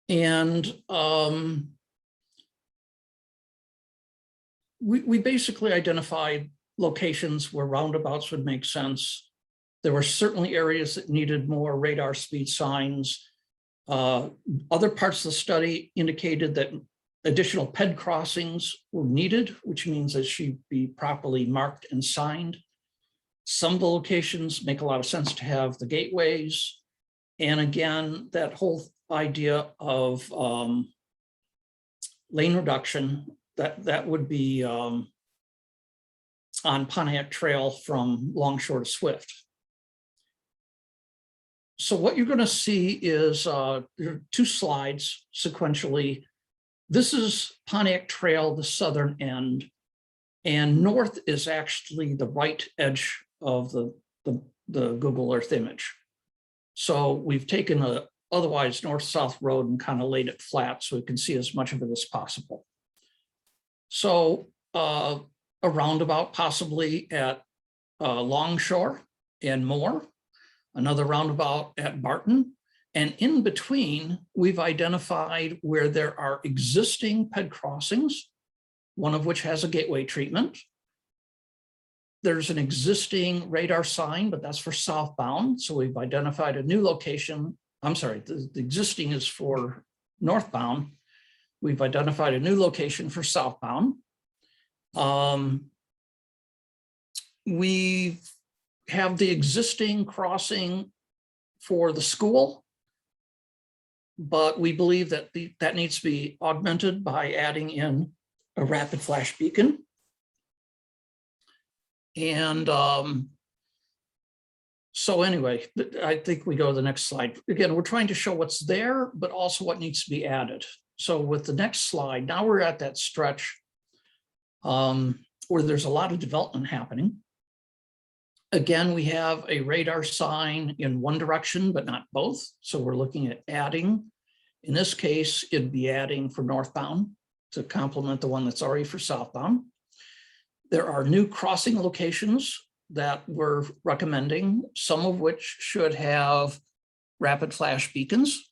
And we basically identified locations where roundabouts would make sense. There were certainly areas that needed more radar speed signs. Other parts of the study indicated that additional ped crossings were needed, which means they should be properly marked and signed. Some of the locations make a lot of sense to have the gateways. And again, that whole idea of lane reduction, that would be on Pontiac Trail from Longshore to Swift. So what you're going to see is there are two slides sequentially. This is Pontiac Trail, the southern end, and north is actually the right edge of the Google Earth image. So we've taken a otherwise north-south road and kind of laid it flat so we can see as much of it as possible. So a roundabout possibly at Longshore and Mohr, another roundabout at Barton, and in between, we've identified where there are existing ped crossings, one of which has a gateway treatment. There's an existing radar sign, but that's for southbound, so we've identified a new location. I'm sorry, the existing is for northbound. We've identified a new location for southbound. We have the existing crossing for the school, but we believe that that needs to be augmented by adding in a rapid flash beacon. And so anyway, I think we go to the next slide. Again, we're trying to show what's there, but also what needs to be added. So with the next slide, now we're at that stretch where there's a lot of development happening. Again, we have a radar sign in one direction, but not both. So we're looking at adding. In this case, it'd be adding for northbound to complement the one that's already for southbound. There are new crossing locations that we're recommending, some of which should have rapid flash beacons,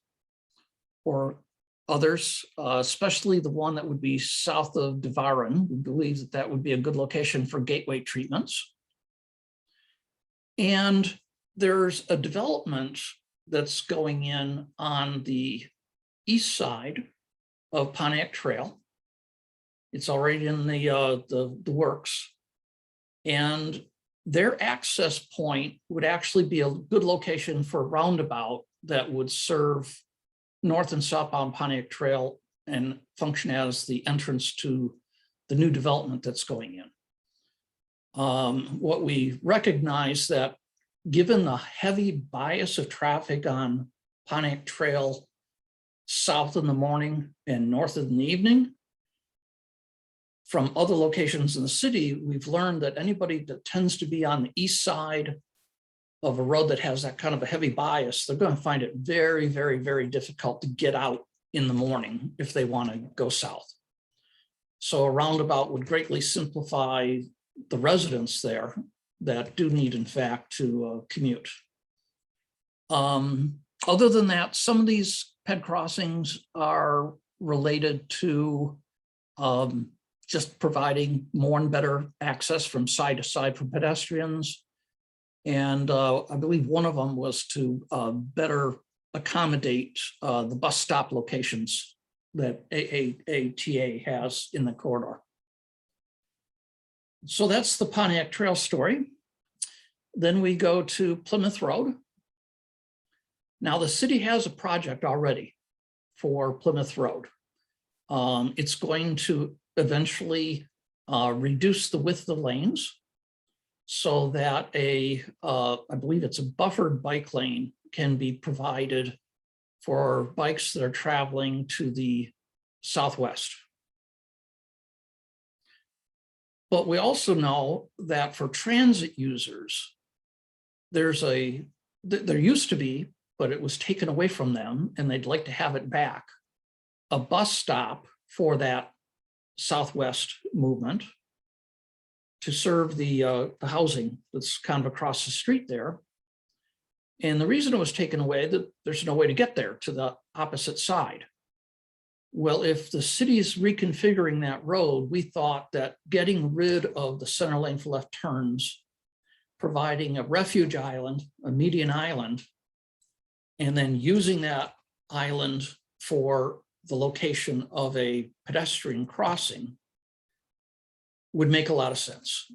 or others, especially the one that would be south of Duvarn. We believe that that would be a good location for gateway treatments. And there's a development that's going in on the east side of Pontiac Trail. It's already in the works. And their access point would actually be a good location for a roundabout that would serve north and southbound Pontiac Trail and function as the entrance to the new development that's going in. What we recognize that given the heavy bias of traffic on Pontiac Trail south in the morning and north in the evening, from other locations in the city, we've learned that anybody that tends to be on the east side of a road that has that kind of a heavy bias, they're going to find it very, very, very difficult to get out in the morning if they want to go south. So a roundabout would greatly simplify the residents there that do need, in fact, to commute. Other than that, some of these ped crossings are related to just providing more and better access from side to side for pedestrians. And I believe one of them was to better accommodate the bus stop locations that AATA has in the corridor. So that's the Pontiac Trail story. Then we go to Plymouth Road. Now the city has a project already for Plymouth Road. It's going to eventually reduce the width of the lanes so that I believe it's a buffered bike lane can be provided for bikes that are traveling to the southwest. But we also know that for transit users, there used to be, but it was taken away from them and they'd like to have it back, a bus stop for that southwest movement to serve the housing that's kind of across the street there. And the reason it was taken away, that there's no way to get there to the opposite side. Well, if the city is reconfiguring that road, we thought that getting rid of the center lane for left turns, providing a refuge island, a median island, and then using that island for the location of a pedestrian crossing would make a lot of sense.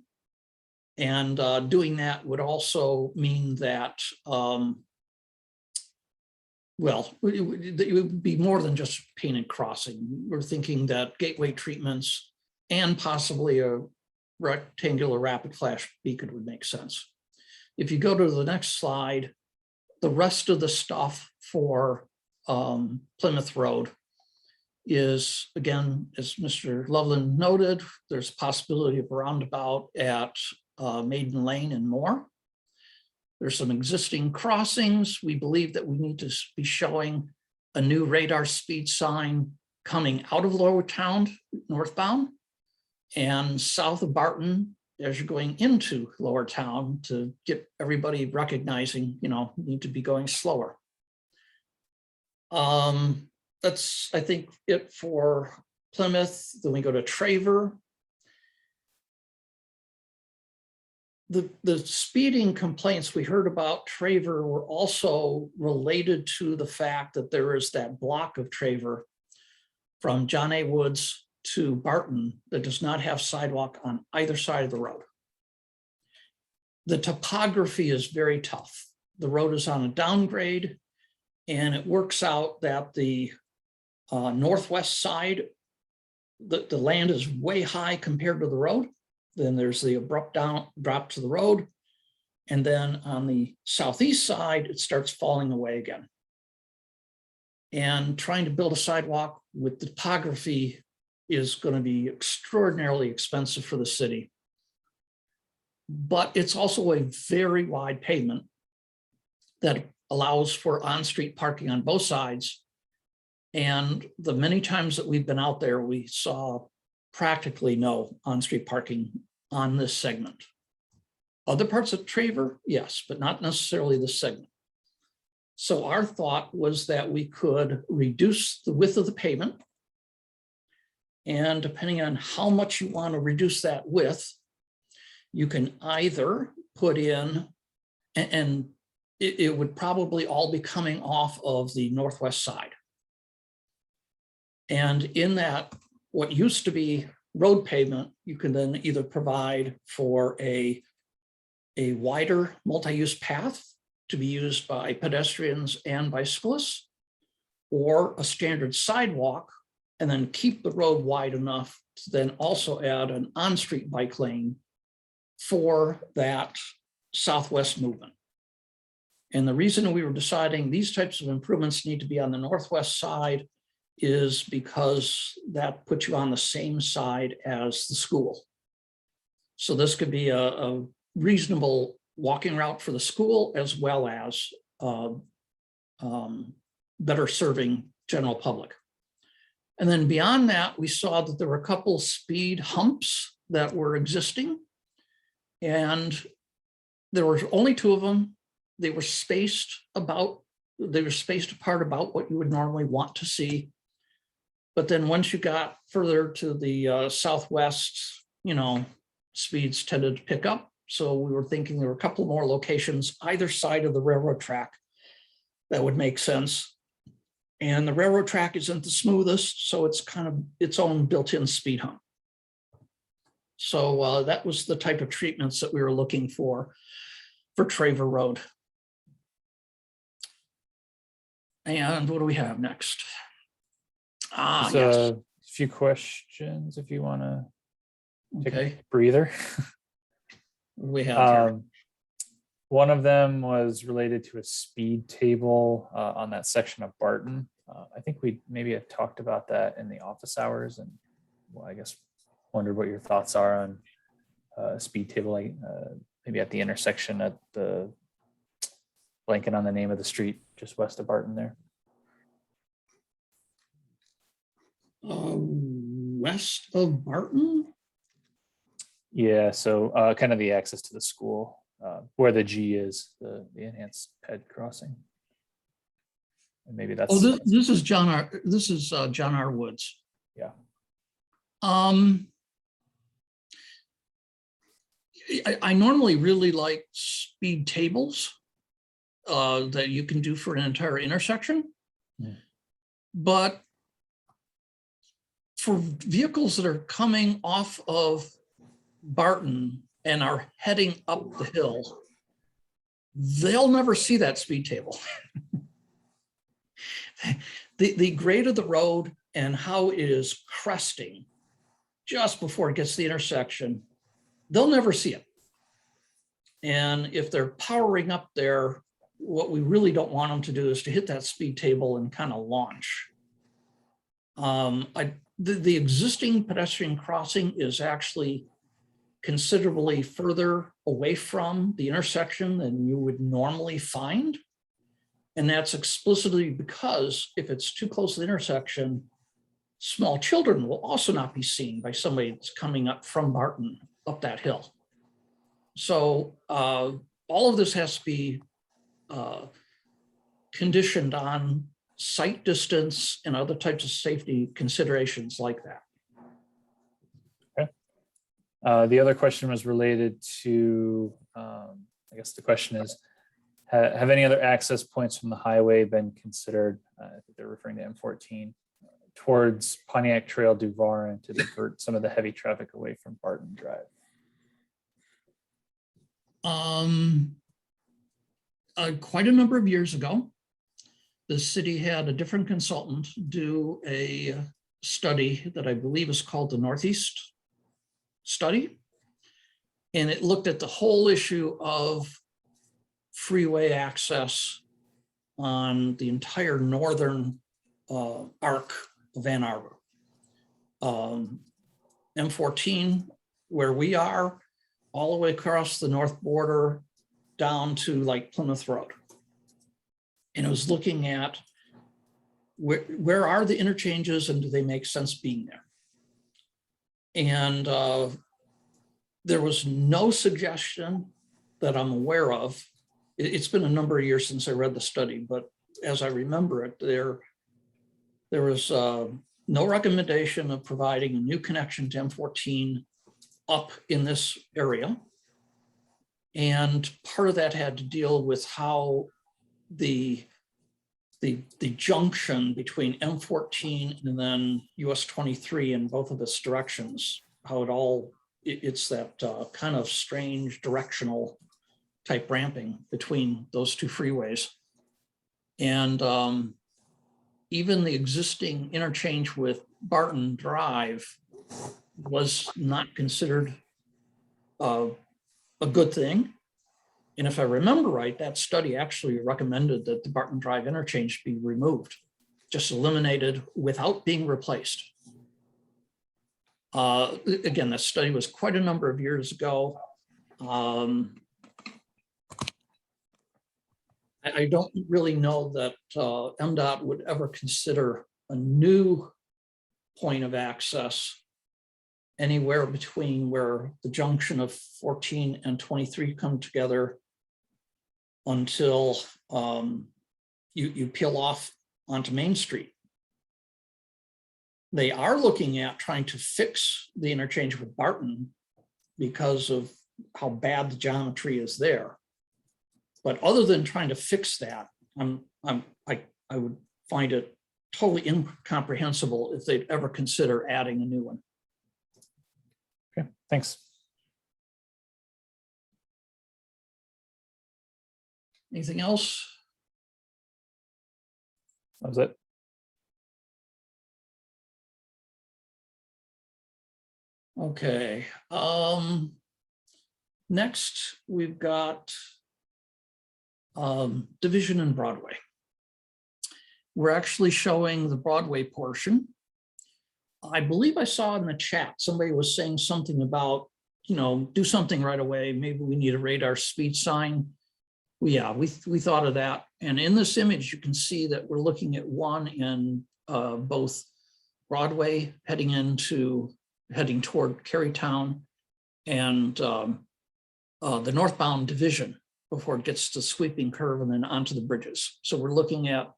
And doing that would also mean that, well, it would be more than just painted crossing. We're thinking that gateway treatments and possibly a rectangular rapid flash beacon would make sense. If you go to the next slide, the rest of the stuff for Plymouth Road is, again, as Mr. Loveland noted, there's a possibility of a roundabout at Maiden Lane and Mohr. There's some existing crossings. We believe that we need to be showing a new radar speed sign coming out of Lower Town northbound and south of Barton as you're going into Lower Town to get everybody recognizing, need to be going slower. That's, I think, it for Plymouth. Then we go to Traver. The speeding complaints we heard about Traver were also related to the fact that there is that block of Traver from John A. Woods to Barton that does not have sidewalk on either side of the road. The topography is very tough. The road is on a downgrade, and it works out that the northwest side, the land is way high compared to the road. Then there's the abrupt drop to the road. And then on the southeast side, it starts falling away again. And trying to build a sidewalk with the topography is going to be extraordinarily expensive for the city. But it's also a very wide pavement that allows for on-street parking on both sides. And the many times that we've been out there, we saw practically no on-street parking on this segment. Other parts of Traver, yes, but not necessarily this segment. So our thought was that we could reduce the width of the pavement. And depending on how much you want to reduce that width, you can either put in, and it would probably all be coming off of the northwest side. And in that, what used to be road pavement, you can then either provide for a wider multi-use path to be used by pedestrians and bicyclists, or a standard sidewalk, and then keep the road wide enough to then also add an on-street bike lane for that southwest movement. And the reason we were deciding these types of improvements need to be on the northwest side is because that puts you on the same side as the school. So this could be a reasonable walking route for the school, as well as better serving general public. And then beyond that, we saw that there were a couple speed humps that were existing, and there were only 2 of them. They were spaced apart about what you would normally want to see. But then once you got further to the southwest, speeds tended to pick up. So we were thinking there were a couple more locations either side of the railroad track that would make sense. And the railroad track isn't the smoothest, so it's kind of its own built-in speed hump. So that was the type of treatments that we were looking for Traver Road. And what do we have next? Just Yes. a few questions if you want to take Okay. a breather. What do we have here? One of them was related to a speed table on that section of Barton. I think we maybe had talked about that in the office hours, and well, I guess wondered what your thoughts are on a speed table, like maybe at the intersection at the blanking on the name of the street just west of Barton there. West of Barton? Yeah, so kind of the access to the school where the G is, the enhanced ped crossing. And maybe that's. Oh, this is John R. This is John R. Woods. Yeah. I normally really like speed tables that you can do for an entire intersection. Yeah. But for vehicles that are coming off of Barton and are heading up the hill, they'll never see that speed table. The grade of the road and how it is cresting just before it gets to the intersection, they'll never see it. And if they're powering up there, what we really don't want them to do is to hit that speed table and kind of launch. The existing pedestrian crossing is actually considerably further away from the intersection than you would normally find. And that's explicitly because if it's too close to the intersection, small children will also not be seen by somebody that's coming up from Barton up that hill. So all of this has to be conditioned on sight distance and other types of safety considerations like that. Okay. The other question was related to, I guess the question is, have any other access points from the highway been considered? I think they're referring to M14 towards Pontiac Trail Duvarn to divert some of the heavy traffic away from Barton Drive. Quite a number of years ago, the city had a different consultant do a study that I believe is called the Northeast Study. And it looked at the whole issue of freeway access on the entire northern arc of Ann Arbor. M14, where we are, all the way across the north border down to like Plymouth Road. And it was looking at where are the interchanges and do they make sense being there? And there was no suggestion that I'm aware of. It's been a number of years since I read the study, but as I remember it, there was no recommendation of providing a new connection to M14 up in this area. And part of that had to deal with how the the junction between M14 and then US 23 in both of its directions, how it's that kind of strange directional type ramping between those two freeways. And even the existing interchange with Barton Drive was not considered a good thing. And if I remember right, that study actually recommended that the Barton Drive interchange be removed, just eliminated without being replaced. Again, that study was quite a number of years ago. I don't really know that MDOT would ever consider a new point of access anywhere between where the junction of 14 and 23 come together until you peel off onto Main Street. They are looking at trying to fix the interchange with Barton because of how bad the geometry is there. But other than trying to fix that, I would find it totally incomprehensible if they'd ever consider adding a new one. Okay, thanks. Anything else? That was it. Okay. Next, we've got Division and Broadway. We're actually showing the Broadway portion. I believe I saw in the chat, somebody was saying something about, do something right away. Maybe we need a radar speed sign. Yeah, we thought of that. And in this image, you can see that we're looking at one in both Broadway heading toward Carytown and the northbound Division before it gets to the sweeping curve and then onto the bridges. So we're looking at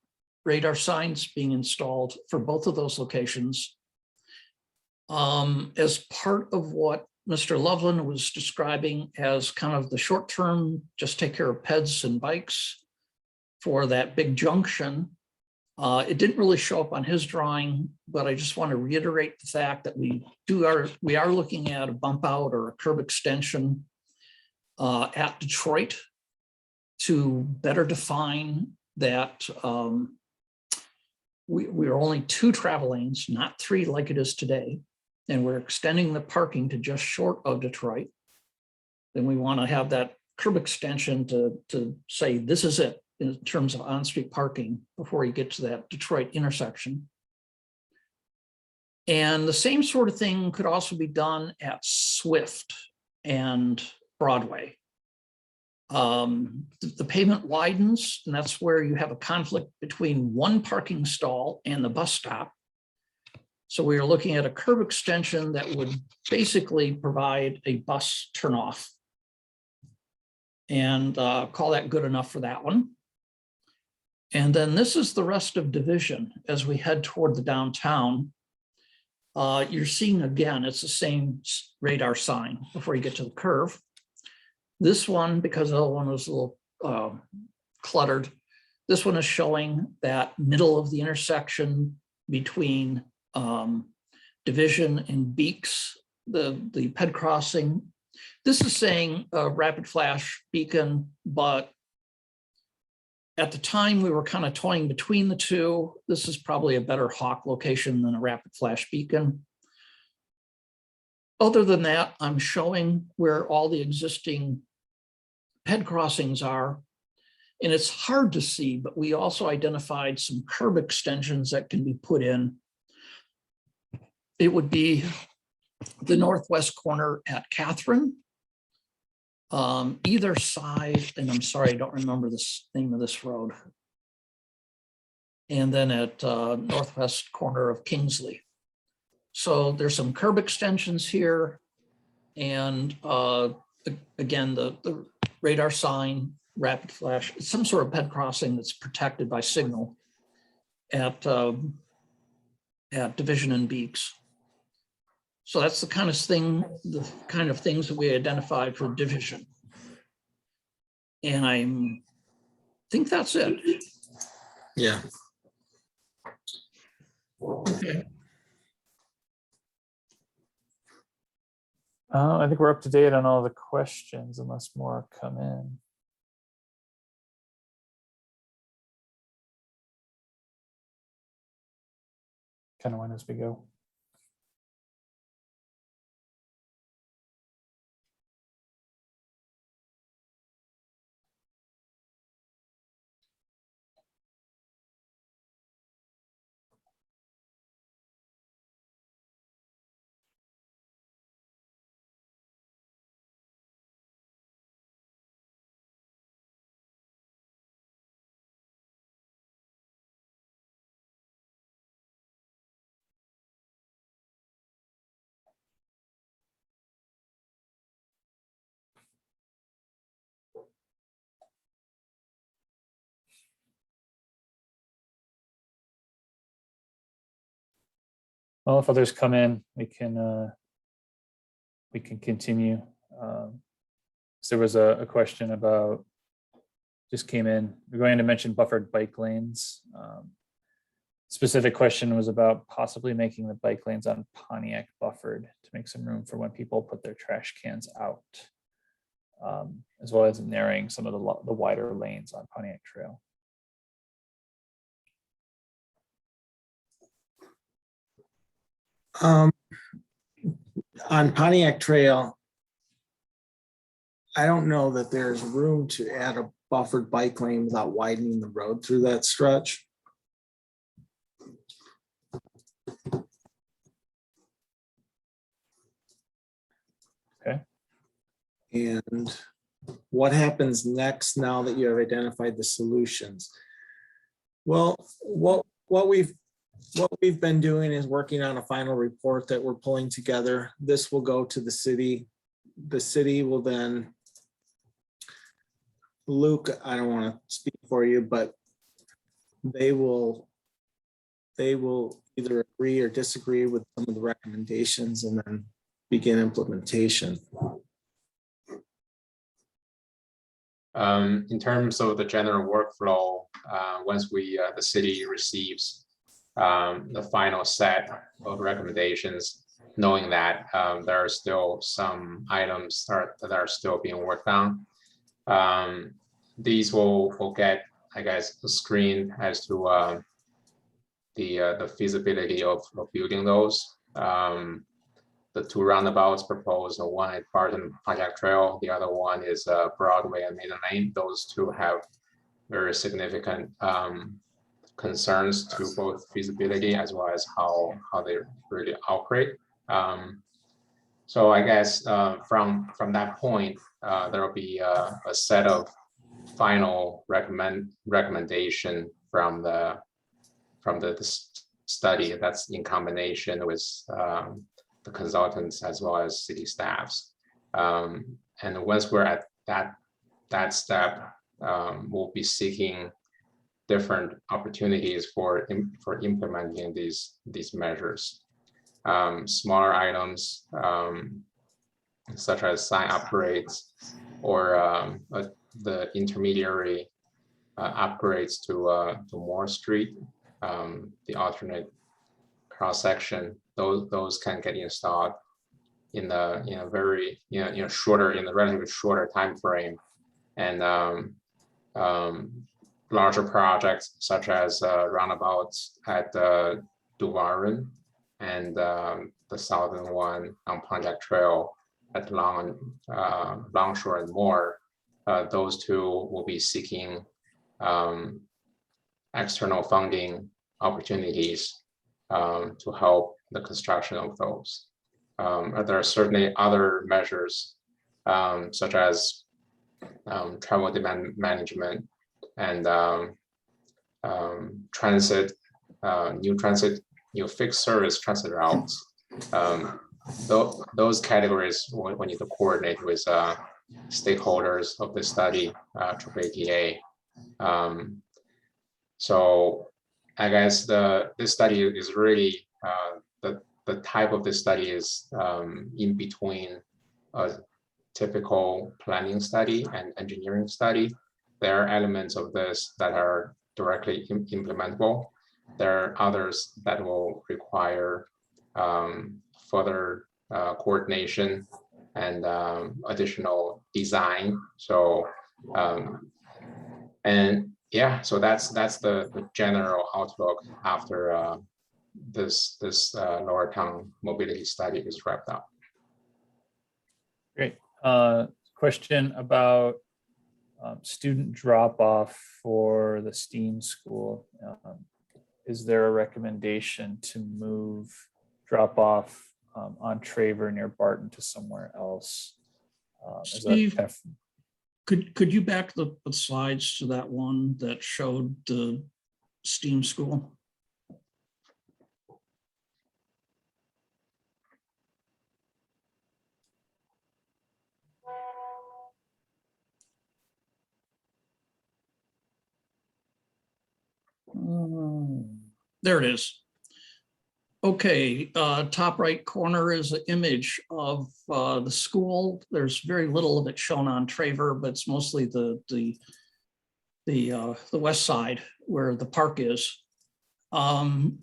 radar signs being installed for both of those locations. As part of what Mr. Loveland was describing as kind of the short term, just take care of peds and bikes for that big junction. It didn't really show up on his drawing, but I just want to reiterate the fact that we are looking at a bump out or a curb extension at Detroit to better define that we are only 2 travel lanes, not 3 like it is today. And we're extending the parking to just short of Detroit. Then we want to have that curb extension to say this is it in terms of on-street parking before you get to that Detroit intersection. And the same sort of thing could also be done at Swift and Broadway. The pavement widens, and that's where you have a conflict between one parking stall and the bus stop. So we are looking at a curb extension that would basically provide a bus turnoff. And call that good enough for that one. And then this is the rest of Division as we head toward the downtown. You're seeing again, it's the same radar sign before you get to the curve. This one, because the other one was a little cluttered, this one is showing that middle of the intersection between Division and Beeks, the ped crossing. This is saying a rapid flash beacon, but at the time we were kind of toying between the two. This is probably a better hawk location than a rapid flash beacon. Other than that, I'm showing where all the existing ped crossings are. And it's hard to see, but we also identified some curb extensions that can be put in. It would be the northwest corner at Catherine. Either side, and I'm sorry, I don't remember the name of this road. And then at northwest corner of Kingsley. So there's some curb extensions here. And again, the radar sign, rapid flash, some sort of ped crossing that's protected by signal at Division and Beeks. So that's the kind of things that we identified for Division. And I think that's it. Yeah. Okay. I think we're up to date on all the questions unless more come in. Kind of when as we go. Well, if others come in, we can continue. So there was a question about, just came in, we're going to mention buffered bike lanes. Specific question was about possibly making the bike lanes on Pontiac buffered to make some room for when people put their trash cans out, as well as narrowing some of the wider lanes on Pontiac Trail. On Pontiac Trail, I don't know that there's room to add a buffered bike lane without widening the road through that stretch. Okay. And what happens next now that you have identified the solutions? Well, what we've been doing is working on a final report that we're pulling together. This will go to the city. The city will then, Luke, I don't want to speak for you, but they will either agree or disagree with some of the recommendations and then begin implementation. In terms of the general workflow, once the city receives the final set of recommendations, knowing that there are still some items that are still being worked on, these will get, I guess, screened as to the feasibility of building those. The two roundabouts proposed, one at Barton Pontiac Trail, the other one is Broadway and Maiden Lane. Those two have very significant concerns to both feasibility as well as how they really operate. So I guess from that point, there will be a set of final recommendation from the study that's in combination with the consultants as well as city staffs. And once we're at that step, we'll be seeking different opportunities for implementing these measures. Smaller items such as sign upgrades or the intermediary upgrades to Mohr Street, the alternate cross section. Those can get installed in the relatively shorter time frame, and larger projects such as roundabouts at Duvarn and the southern one on Pontiac Trail at Longshore and Mohr. Those two will be seeking external funding opportunities to help the construction of those. There are certainly other measures such as travel demand management and transit, new fixed service transit routes. Those categories we need to coordinate with stakeholders of the study, AAA. So I guess this study is really the type of this study is in between a typical planning study and engineering study. There are elements of this that are directly implementable. There are others that will require further coordination and additional design. So and yeah, so that's the general outlook after this Lower Town mobility study is wrapped up. Great. Question about student drop off for the STEAM school. Is there a recommendation to move drop off on Traver near Barton to somewhere else? Steve, could you back the slides to that one that showed the STEAM school? There it is. Okay, top right corner is an image of the school. There's very little of it shown on Traver, but it's mostly the west side where the park is. The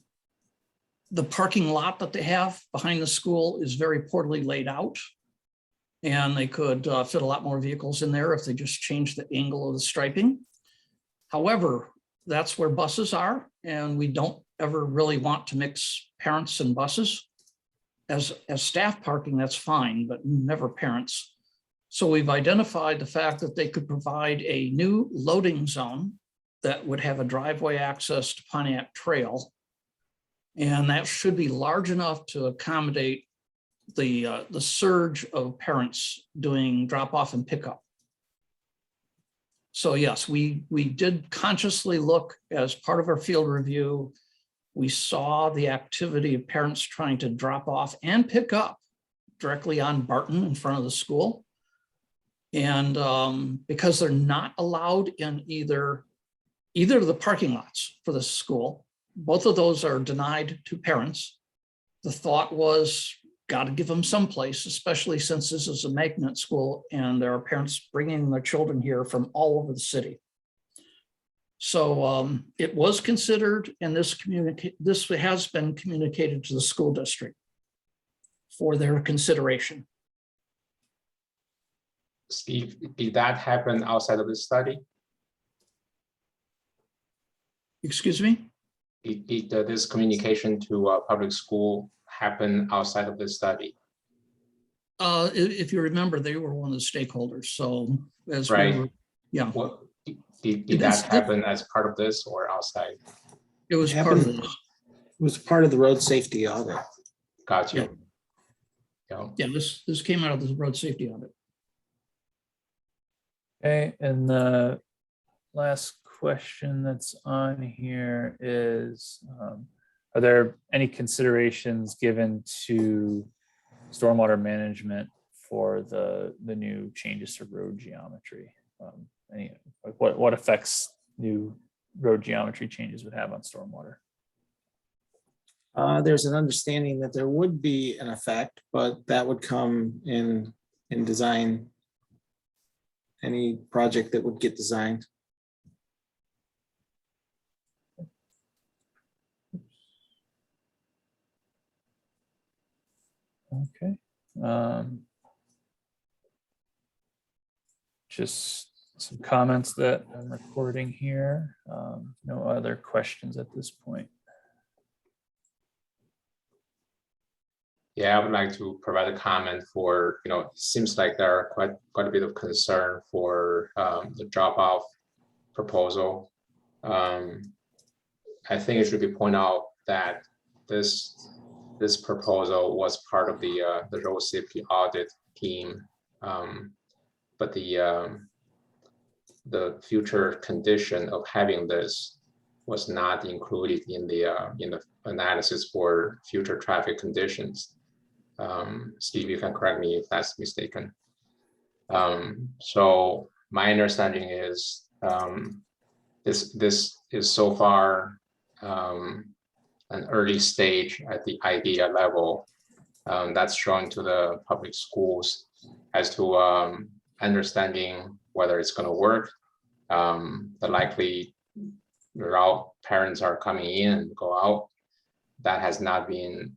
parking lot that they have behind the school is very poorly laid out. And they could fit a lot more vehicles in there if they just change the angle of the striping. However, that's where buses are, and we don't ever really want to mix parents and buses. As staff parking, that's fine, but never parents. So we've identified the fact that they could provide a new loading zone that would have a driveway access to Pontiac Trail. And that should be large enough to accommodate the surge of parents doing drop off and pickup. So yes, we did consciously look as part of our field review. We saw the activity of parents trying to drop off and pick up directly on Barton in front of the school. And because they're not allowed in either of the parking lots for the school, both of those are denied to parents. The thought was, got to give them someplace, especially since this is a magnet school and there are parents bringing their children here from all over the city. So it was considered, and this has been communicated to the school district for their consideration. Steve, did that happen outside of the study? Excuse me? Did this communication to a public school happen outside of the study? If you remember, they were one of the stakeholders. So as right. we were, yeah. What, did that happen as part of this or outside? It was part of this. It was part of the road safety audit. Gotcha. Yeah, this came out of the road safety audit. Okay, and the last question that's on here is, are there any considerations given to stormwater management for the new changes to road geometry? What effects new road geometry changes would have on stormwater? There's an understanding that there would be an effect, but that would come in design, any project that would get designed. Okay. Just some comments that I'm recording here. No other questions at this point. Yeah, I would like to provide a comment for, it seems like there are quite a bit of concern for the drop-off proposal. I think it should be pointed out that this proposal was part of the road safety audit team, but the future condition of having this was not included in the analysis for future traffic conditions. Steve, you can correct me if that's mistaken. So my understanding is this is so far an early stage at the idea level that's shown to the public schools as to understanding whether it's going to work, the likely route parents are coming in and go out, that has not been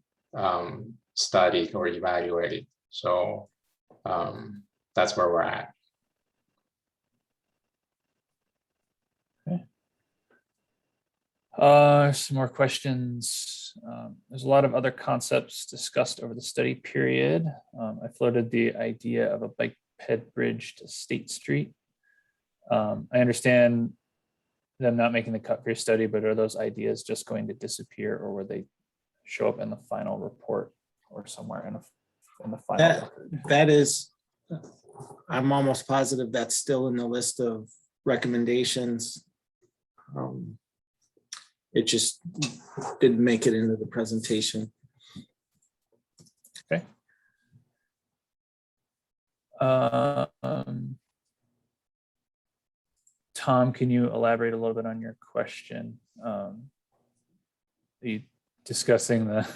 studied or evaluated. So that's where we're at. Some more questions. There's a lot of other concepts discussed over the study period. I floated the idea of a bike ped bridge to State Street. I understand them not making the cut for your study, but are those ideas just going to disappear, or will they show up in the final report or somewhere in the final record? That is, I'm almost positive that's still in the list of recommendations. It just didn't make it into the presentation. Okay. Tom, can you elaborate a little bit on your question? Are you discussing the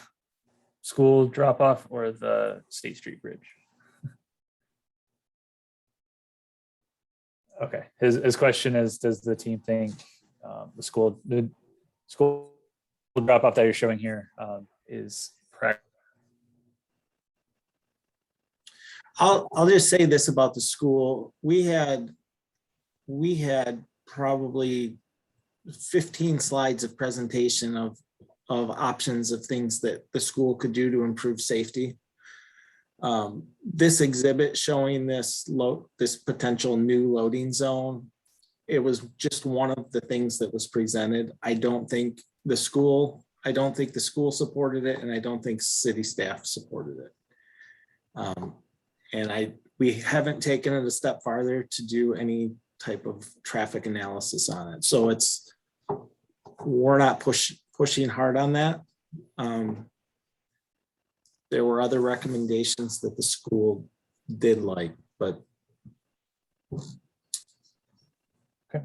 school drop-off or the State Street Bridge? Okay, his question is, does the team think the school drop-off that you're showing here is correct? I'll just say this about the school. We had probably 15 slides of presentation of options of things that the school could do to improve safety. This exhibit showing this potential new loading zone, it was just one of the things that was presented. I don't think the school supported it, and I don't think city staff supported it. And we haven't taken it a step farther to do any type of traffic analysis on it. So we're not pushing hard on that. There were other recommendations that the school did like, but. Okay.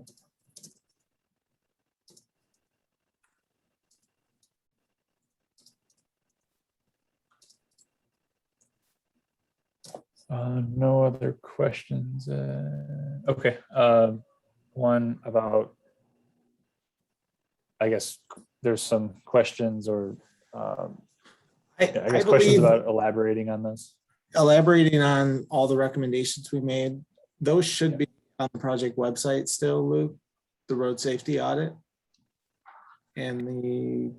No other questions. Okay. One about, I guess there's some questions or I guess questions about elaborating on this. Elaborating on all the recommendations we made, those should be on the project website still, Luke, the road safety audit. And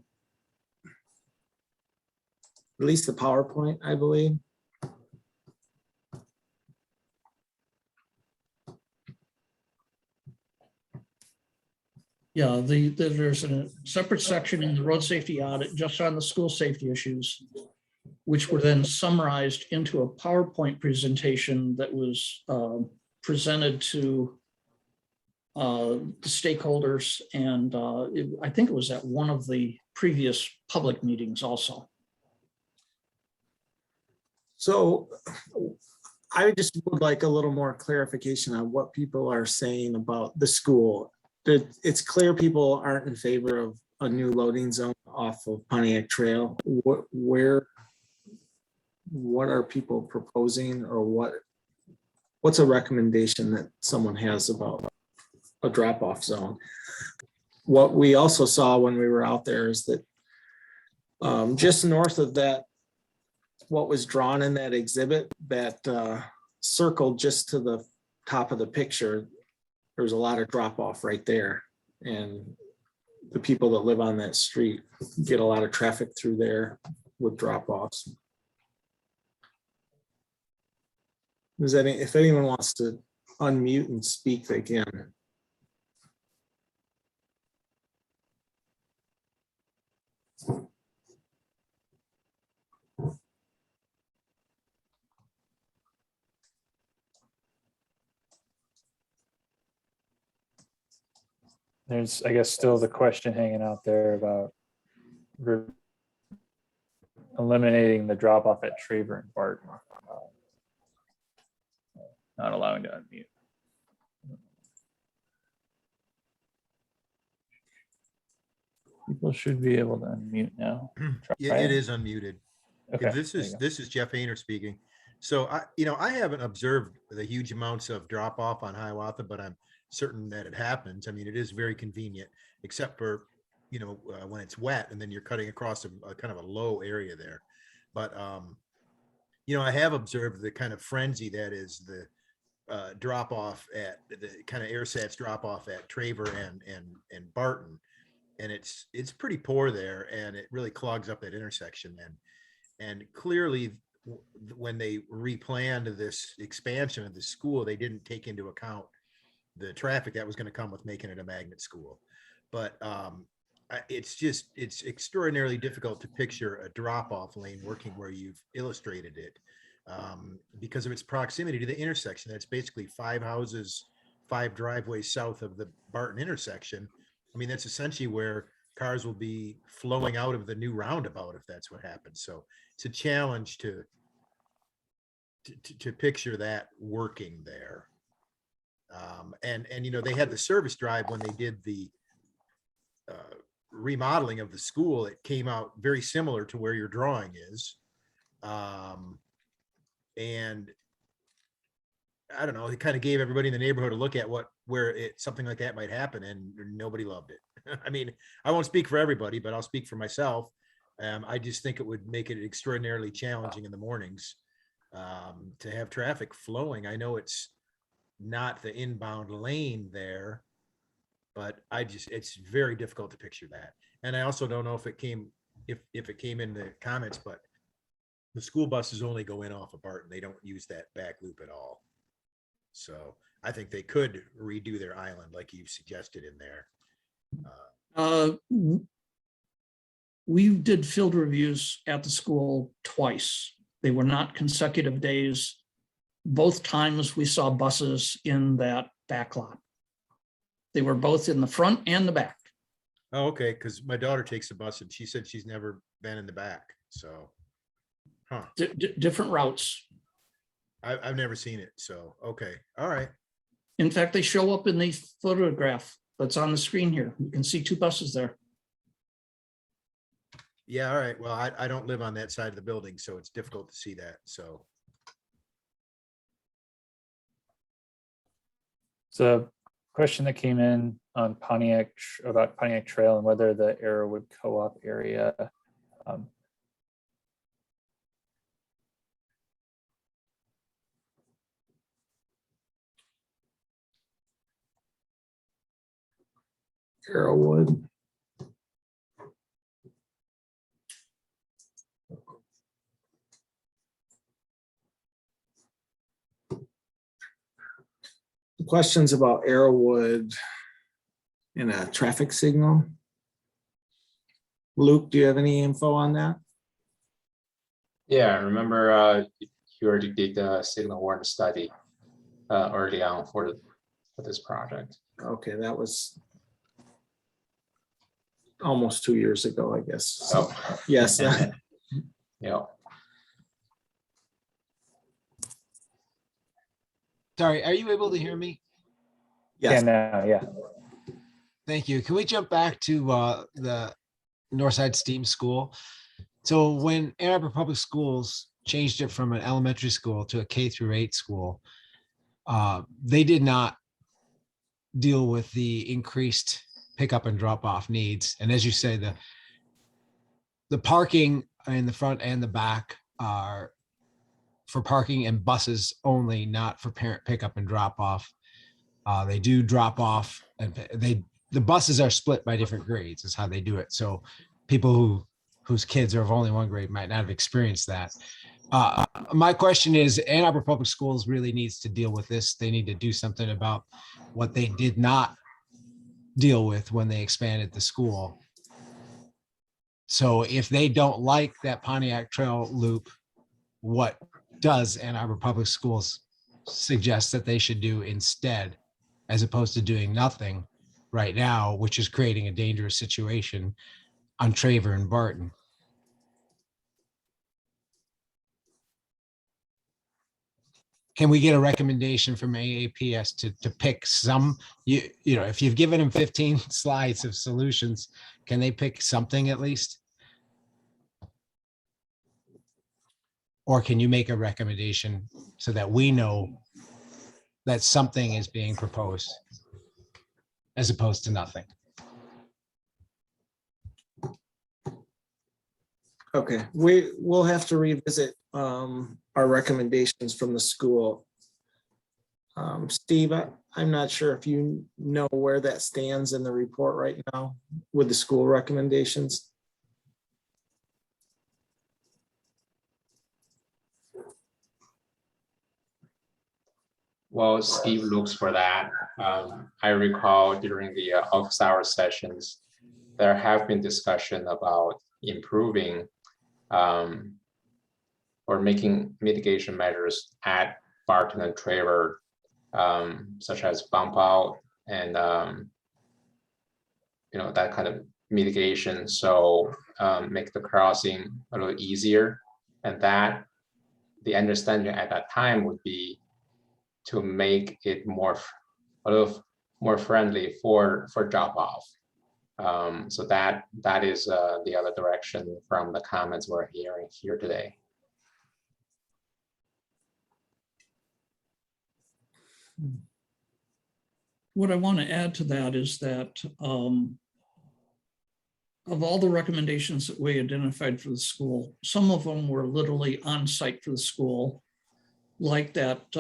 at least the PowerPoint, I believe. Yeah, there's a separate section in the road safety audit just on the school safety issues, which were then summarized into a PowerPoint presentation that was presented to the stakeholders. And I think it was at one of the previous public meetings also. So I just would like a little more clarification on what people are saying about the school. It's clear people aren't in favor of a new loading zone off of Pontiac Trail. What are people proposing, or what's a recommendation that someone has about a drop-off zone? What we also saw when we were out there is that just north of that, what was drawn in that exhibit, that circle just to the top of the picture, there's a lot of drop off right there. And the people that live on that street get a lot of traffic through there with drop offs. If anyone wants to unmute and speak, they can. There's, I guess, still the question hanging out there about eliminating the drop off at Traver and Barton. Not allowing to unmute. People should be able to unmute now. Yeah, it is unmuted. Okay. This is Jeff Ainer speaking. So I haven't observed the huge amounts of drop off on Hiawatha, but I'm certain that it happens. I mean, it is very convenient, except for, when it's wet and then you're cutting across a kind of a low area there. But, I have observed the kind of frenzy that is the drop off at the kind of AirSats drop off at Traver and Barton. And it's pretty poor there, and it really clogs up that intersection. And clearly when they replanned this expansion of the school, they didn't take into account the traffic that was going to come with making it a magnet school. But it's extraordinarily difficult to picture a drop-off lane working where you've illustrated it, because of its proximity to the intersection. That's basically 5 houses, 5 driveways south of the Barton intersection. I mean, that's essentially where cars will be flowing out of the new roundabout if that's what happens. So it's a challenge to picture that working there. And they had the service drive when they did the remodeling of the school. It came out very similar to where your drawing is. And I don't know, it kind of gave everybody in the neighborhood a look at where something like that might happen, and nobody loved it. I mean, I won't speak for everybody, but I'll speak for myself. I just think it would make it extraordinarily challenging in the mornings to have traffic flowing. I know it's not the inbound lane there, but it's very difficult to picture that. And I also don't know if it came in the comments, but the school buses only go in off of Barton. They don't use that back loop at all. So I think they could redo their island like you've suggested in there. We did field reviews at the school twice. They were not consecutive days. Both times we saw buses in that back lot. They were both in the front and the back. Oh, okay. Because my daughter takes a bus and she said she's never been in the back. So, Different routes. I've never seen it. So, okay. All right. In fact, they show up in the photograph that's on the screen here. You can see 2 buses there. Yeah. All right. Well, I don't live on that side of the building, so it's difficult to see that. So. So question that came in on about Pontiac Trail and whether the Arrowwood Co-op area Arrowwood. The questions about Arrowwood and a traffic signal. Luke, do you have any info on that? Yeah, I remember you already did the signal warrant study early on for this project. Okay, that was almost 2 years ago, I guess. So, Oh. yes. Yeah. Sorry, are you able to hear me? Yes. yeah. Thank you. Can we jump back to the Northside STEAM School? So when Ann Arbor Public Schools changed it from an elementary school to a K-8 school, they did not deal with the increased pickup and drop off needs. And as you say, the parking in the front and the back are for parking and buses only, not for parent pickup and drop off. They do drop off, and the buses are split by different grades is how they do it. So people whose kids are of only one grade might not have experienced that. My question is, Ann Arbor Public Schools really needs to deal with this. They need to do something about what they did not deal with when they expanded the school. So if they don't like that Pontiac Trail loop, what does Ann Arbor Public Schools suggest that they should do instead, as opposed to doing nothing right now, which is creating a dangerous situation on Traver and Barton? Can we get a recommendation from AAPS to pick some, you know, if you've given them 15 slides of solutions, can they pick something at least? Or can you make a recommendation so that we know that something is being proposed? as opposed to nothing. Okay, we'll have to revisit our recommendations from the school. Steve, I'm not sure if you know where that stands in the report right now with the school recommendations. Well, Steve looks for that. I recall during the office hour sessions, there have been discussion about improving or making mitigation measures at Barton and Dreyer, such as bump out and that kind of mitigation. So make the crossing a little easier, and that the understanding at that time would be to make it a little more friendly for drop off. So that is the other direction from the comments we're hearing here today. What I want to add to that is that of all the recommendations that we identified for the school, some of them were literally on site for the school, like that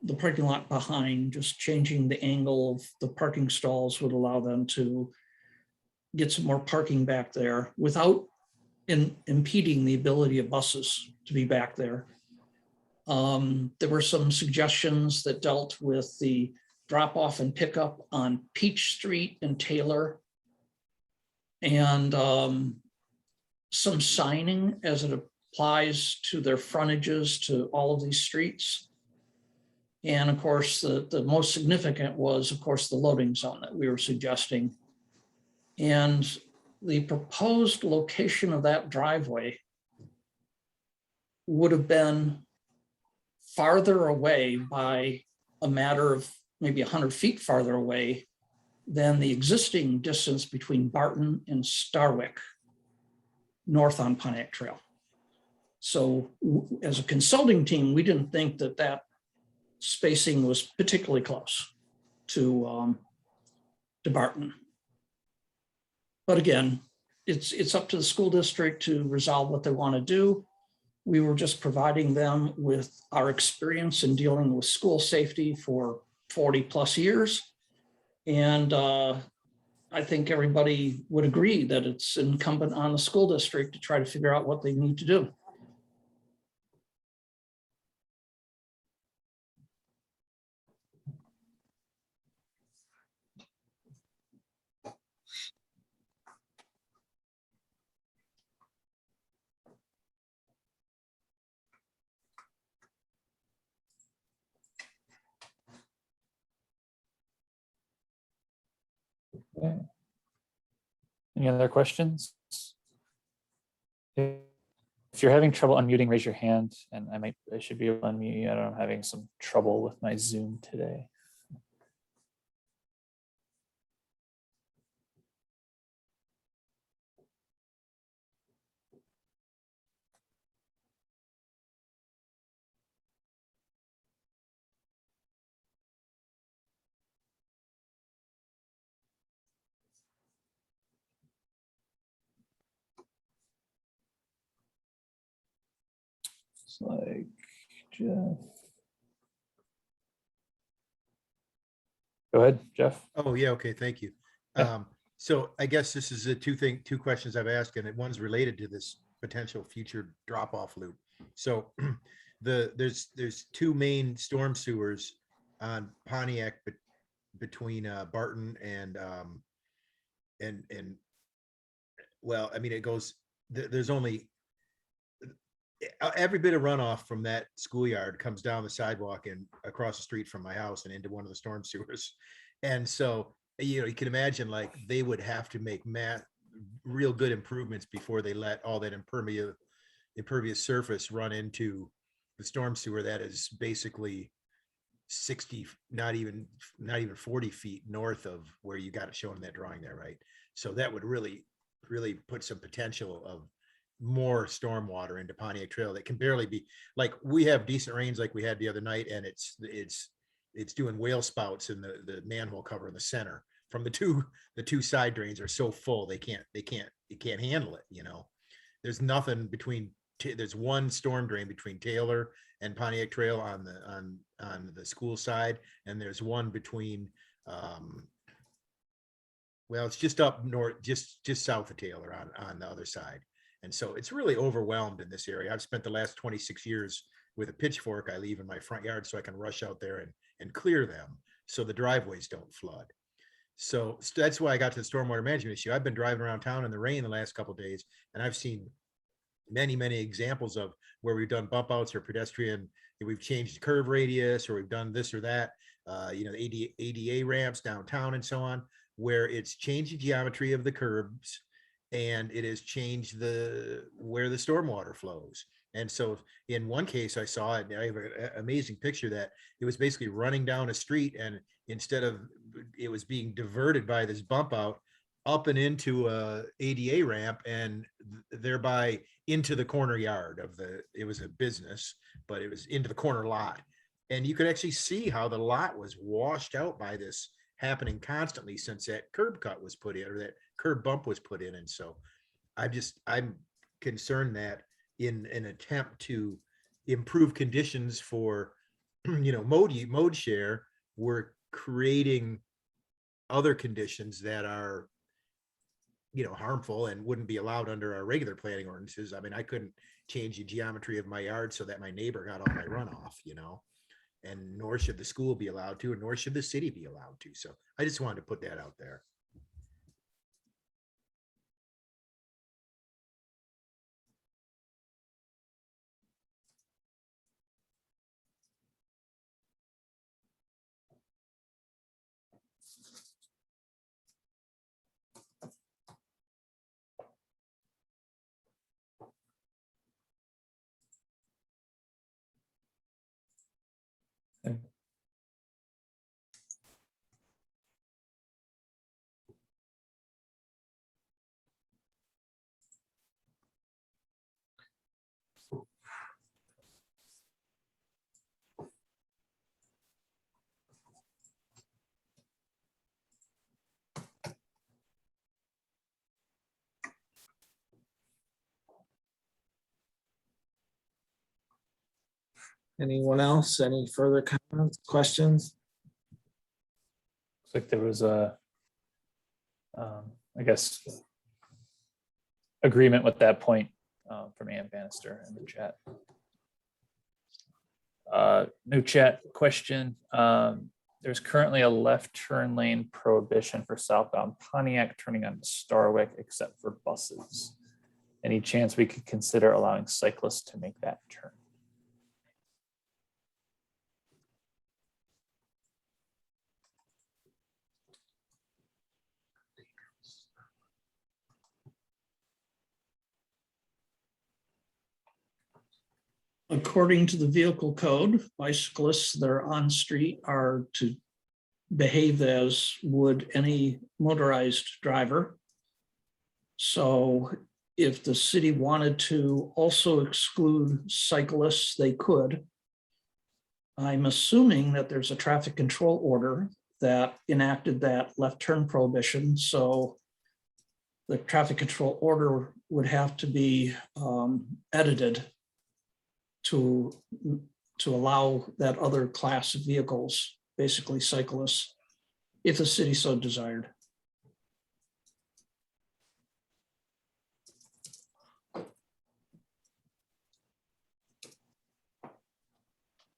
the parking lot behind, just changing the angle of the parking stalls would allow them to get some more parking back there without impeding the ability of buses to be back there. There were some suggestions that dealt with the drop off and pickup on Peach Street and Taylor, and some signing as it applies to their frontages to all of these streets. And of course, the most significant was, of course, the loading zone that we were suggesting. And the proposed location of that driveway would have been farther away by a matter of maybe 100 feet farther away than the existing distance between Barton and Starwick, north on Pontiac Trail. So as a consulting team, we didn't think that that spacing was particularly close to Barton. But again, it's up to the school district to resolve what they want to do. We were just providing them with our experience in dealing with school safety for 40 plus years. And I think everybody would agree that it's incumbent on the school district to try to figure out what they need to do. Okay. Any other questions? If you're having trouble unmuting, raise your hand, and I should be able to unmute you. I don't know, I'm having some trouble with my Zoom today. It's like Jeff. Go ahead, Jeff. Oh, yeah, okay, thank you. Yeah. So I guess this is two questions I've asked, and one's related to this potential future drop-off loop. So there's two main storm sewers on Pontiac between Barton and well, I mean, it goes, there's only every bit of runoff from that schoolyard comes down the sidewalk and across the street from my house and into one of the storm sewers. And so, you can imagine, like, they would have to make real good improvements before they let all that impervious surface run into the storm sewer that is basically 60, not even 40 feet north of where you got it shown in that drawing there, right? So that would really put some potential of more storm water into Pontiac Trail that can barely be, like, we have decent rains like we had the other night, and it's doing whale spouts in the manhole cover in the center, from the two side drains are so full, they can't handle it, you know. There's nothing between, there's one storm drain between Taylor and Pontiac Trail on the school side, and there's one between, well, it's just up north, just south of Taylor on the other side. And so it's really overwhelmed in this area. I've spent the last 26 years with a pitchfork I leave in my front yard so I can rush out there and clear them so the driveways don't flood. So that's why I got to the stormwater management issue. I've been driving around town in the rain the last couple of days, and I've seen many, many examples of where we've done bump outs or pedestrian, we've changed the curve radius, or we've done this or that, you know, ADA ramps downtown and so on, where it's changed the geometry of the curbs and it has changed where the stormwater flows. And so in one case I saw it, I have an amazing picture that it was basically running down a street, and instead of, it was being diverted by this bump out up and into a ADA ramp, and thereby into the corner yard of it was a business, but it was into the corner lot. And you could actually see how the lot was washed out by this happening constantly since that curb cut was put in, or that curb bump was put in. And so I'm concerned that in an attempt to improve conditions for, you know, mode share, we're creating other conditions that are, you know, harmful and wouldn't be allowed under our regular planning ordinances. I mean, I couldn't change the geometry of my yard so that my neighbor got all my runoff, you know, and nor should the school be allowed to, and nor should the city be allowed to. So I just wanted to put that out there. Anyone else? Any further comments, questions? Looks like there was a, I guess, agreement with that point from Ann Bannister in the chat. New chat question. There's currently a left turn lane prohibition for southbound Pontiac turning on Starwick except for buses. Any chance we could consider allowing cyclists to make that turn? According to the vehicle code, bicyclists that are on street are to behave as would any motorized driver. So if the city wanted to also exclude cyclists, they could. I'm assuming that there's a traffic control order that enacted that left turn prohibition. So the traffic control order would have to be edited to allow that other class of vehicles, basically cyclists, if the city so desired.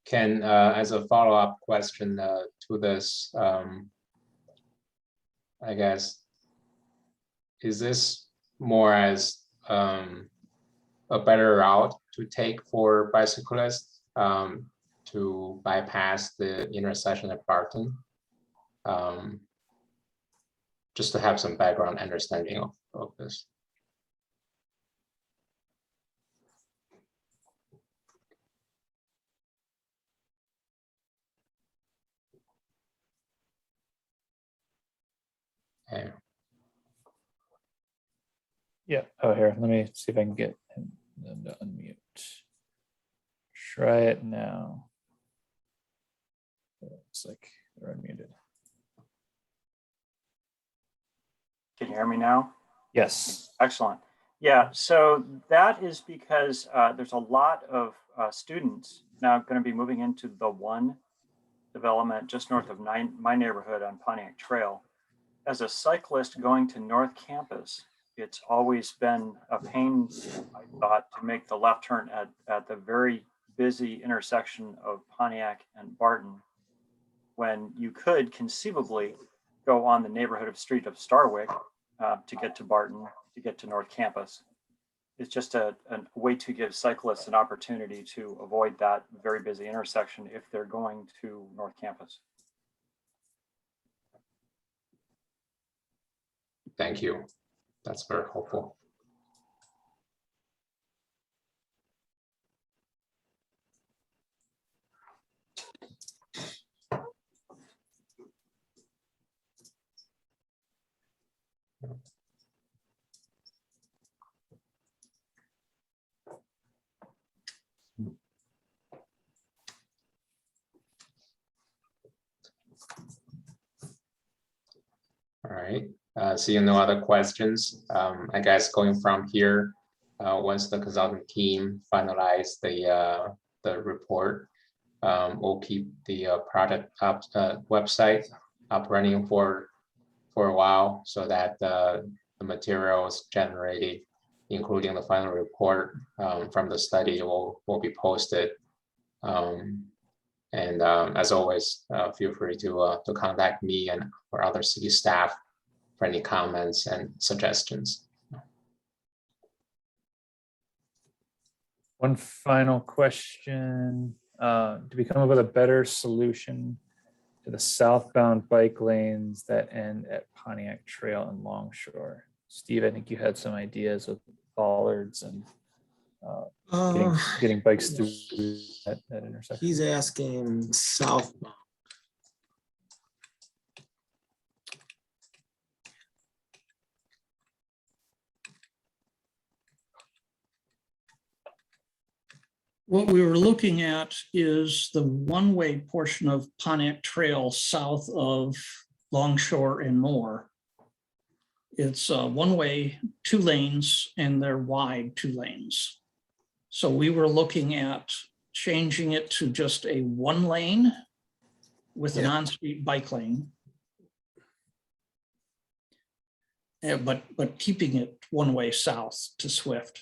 Can, as a follow-up question to this, I guess, is this more as a better route to take for bicyclists to bypass the intersection at Barton? Just to have some background understanding of this. Okay. Yeah. Oh, here, let me see if I can get him to unmute. Try it now. It looks like they're unmuted. Can you hear me now? Yes. Excellent. Yeah, so that is because there's a lot of students now going to be moving into the one development just north of my neighborhood on Pontiac Trail. As a cyclist going to North Campus, it's always been a pain, I thought, to make the left turn at the very busy intersection of Pontiac and Barton, when you could conceivably go on the neighborhood street of Starwick to get to Barton, to get to North Campus. It's just a way to give cyclists an opportunity to avoid that very busy intersection if they're going to North Campus. Thank you. That's very helpful. All right, seeing no other questions, I guess going from here, once the consulting team finalize the report, we'll keep the project up website up running for a while, so that the materials generated, including the final report from the study, will be posted. As always, feel free to contact me and or other city staff for any comments and suggestions. One final question. Do we come up with a better solution to the southbound bike lanes that end at Pontiac Trail and Longshore? Steve, I think you had some ideas with bollards and getting bikes through that intersection. He's asking southbound. What we were looking at is the one-way portion of Pontiac Trail south of Longshore and Mohr. It's one-way, 2 lanes, and they're wide 2 lanes. So we were looking at changing it to just a 1 lane with an on-street bike lane. Yeah, but keeping it one-way south to Swift.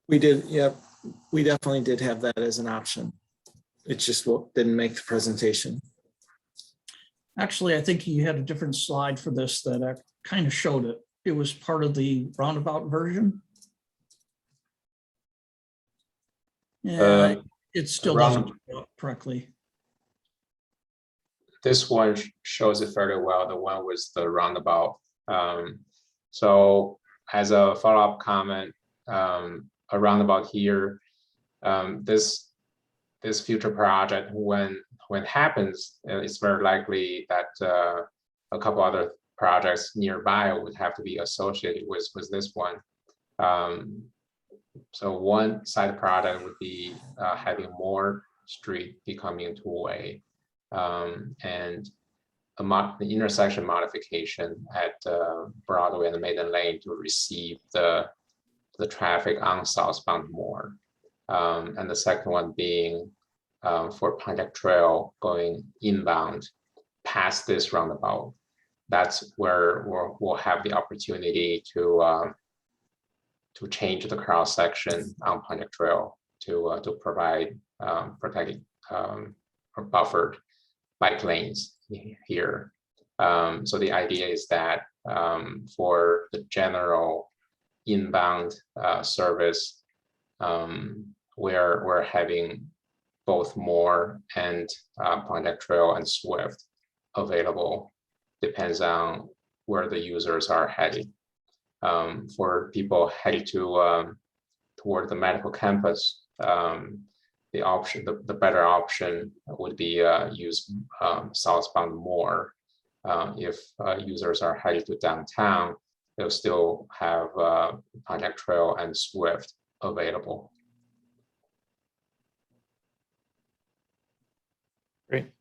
We did, yep. We definitely did have that as an option. It just didn't make the presentation. Actually, I think you had a different slide for this that kind of showed it. It was part of the roundabout version. Yeah, it still doesn't show up correctly. This one shows it fairly well, the one with the roundabout. So as a follow-up comment, a roundabout here, this future project, when it happens, it's very likely that a couple other projects nearby would have to be associated with this one. So one side product would be having Mohr Street becoming 2-way, and the intersection modification at Broadway and the Maiden Lane to receive the traffic on southbound Mohr. And the second one being for Pontiac Trail going inbound past this roundabout. That's where we'll have the opportunity to change the cross section on Pontiac Trail to provide protected or buffered bike lanes here. So the idea is that for the general inbound service, where we're having both Mohr and Pontiac Trail and Swift available, depends on where the users are headed. For people headed toward the medical campus, the better option would be use southbound Mohr. If users are headed to downtown, they'll still have Pontiac Trail and Swift available. Great.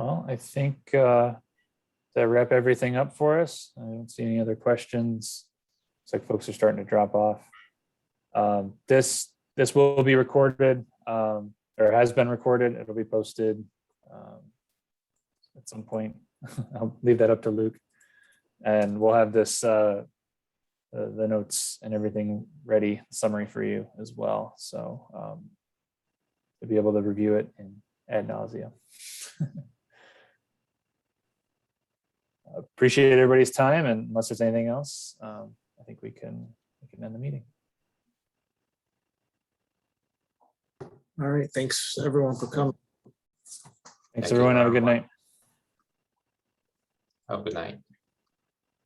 Well, I think that wrap everything up for us. I don't see any other questions. It's like folks are starting to drop off. This will be recorded, or has been recorded. It'll be posted at some point. I'll leave that up to Luke, and we'll have this the notes and everything ready, summary for you as well. So to be able to review it in ad nauseam. Appreciate everybody's time, and unless there's anything else, I think we can end the meeting. All right, thanks everyone for coming. Thanks Thank you, everyone. Have a good everyone. night. Have a good night.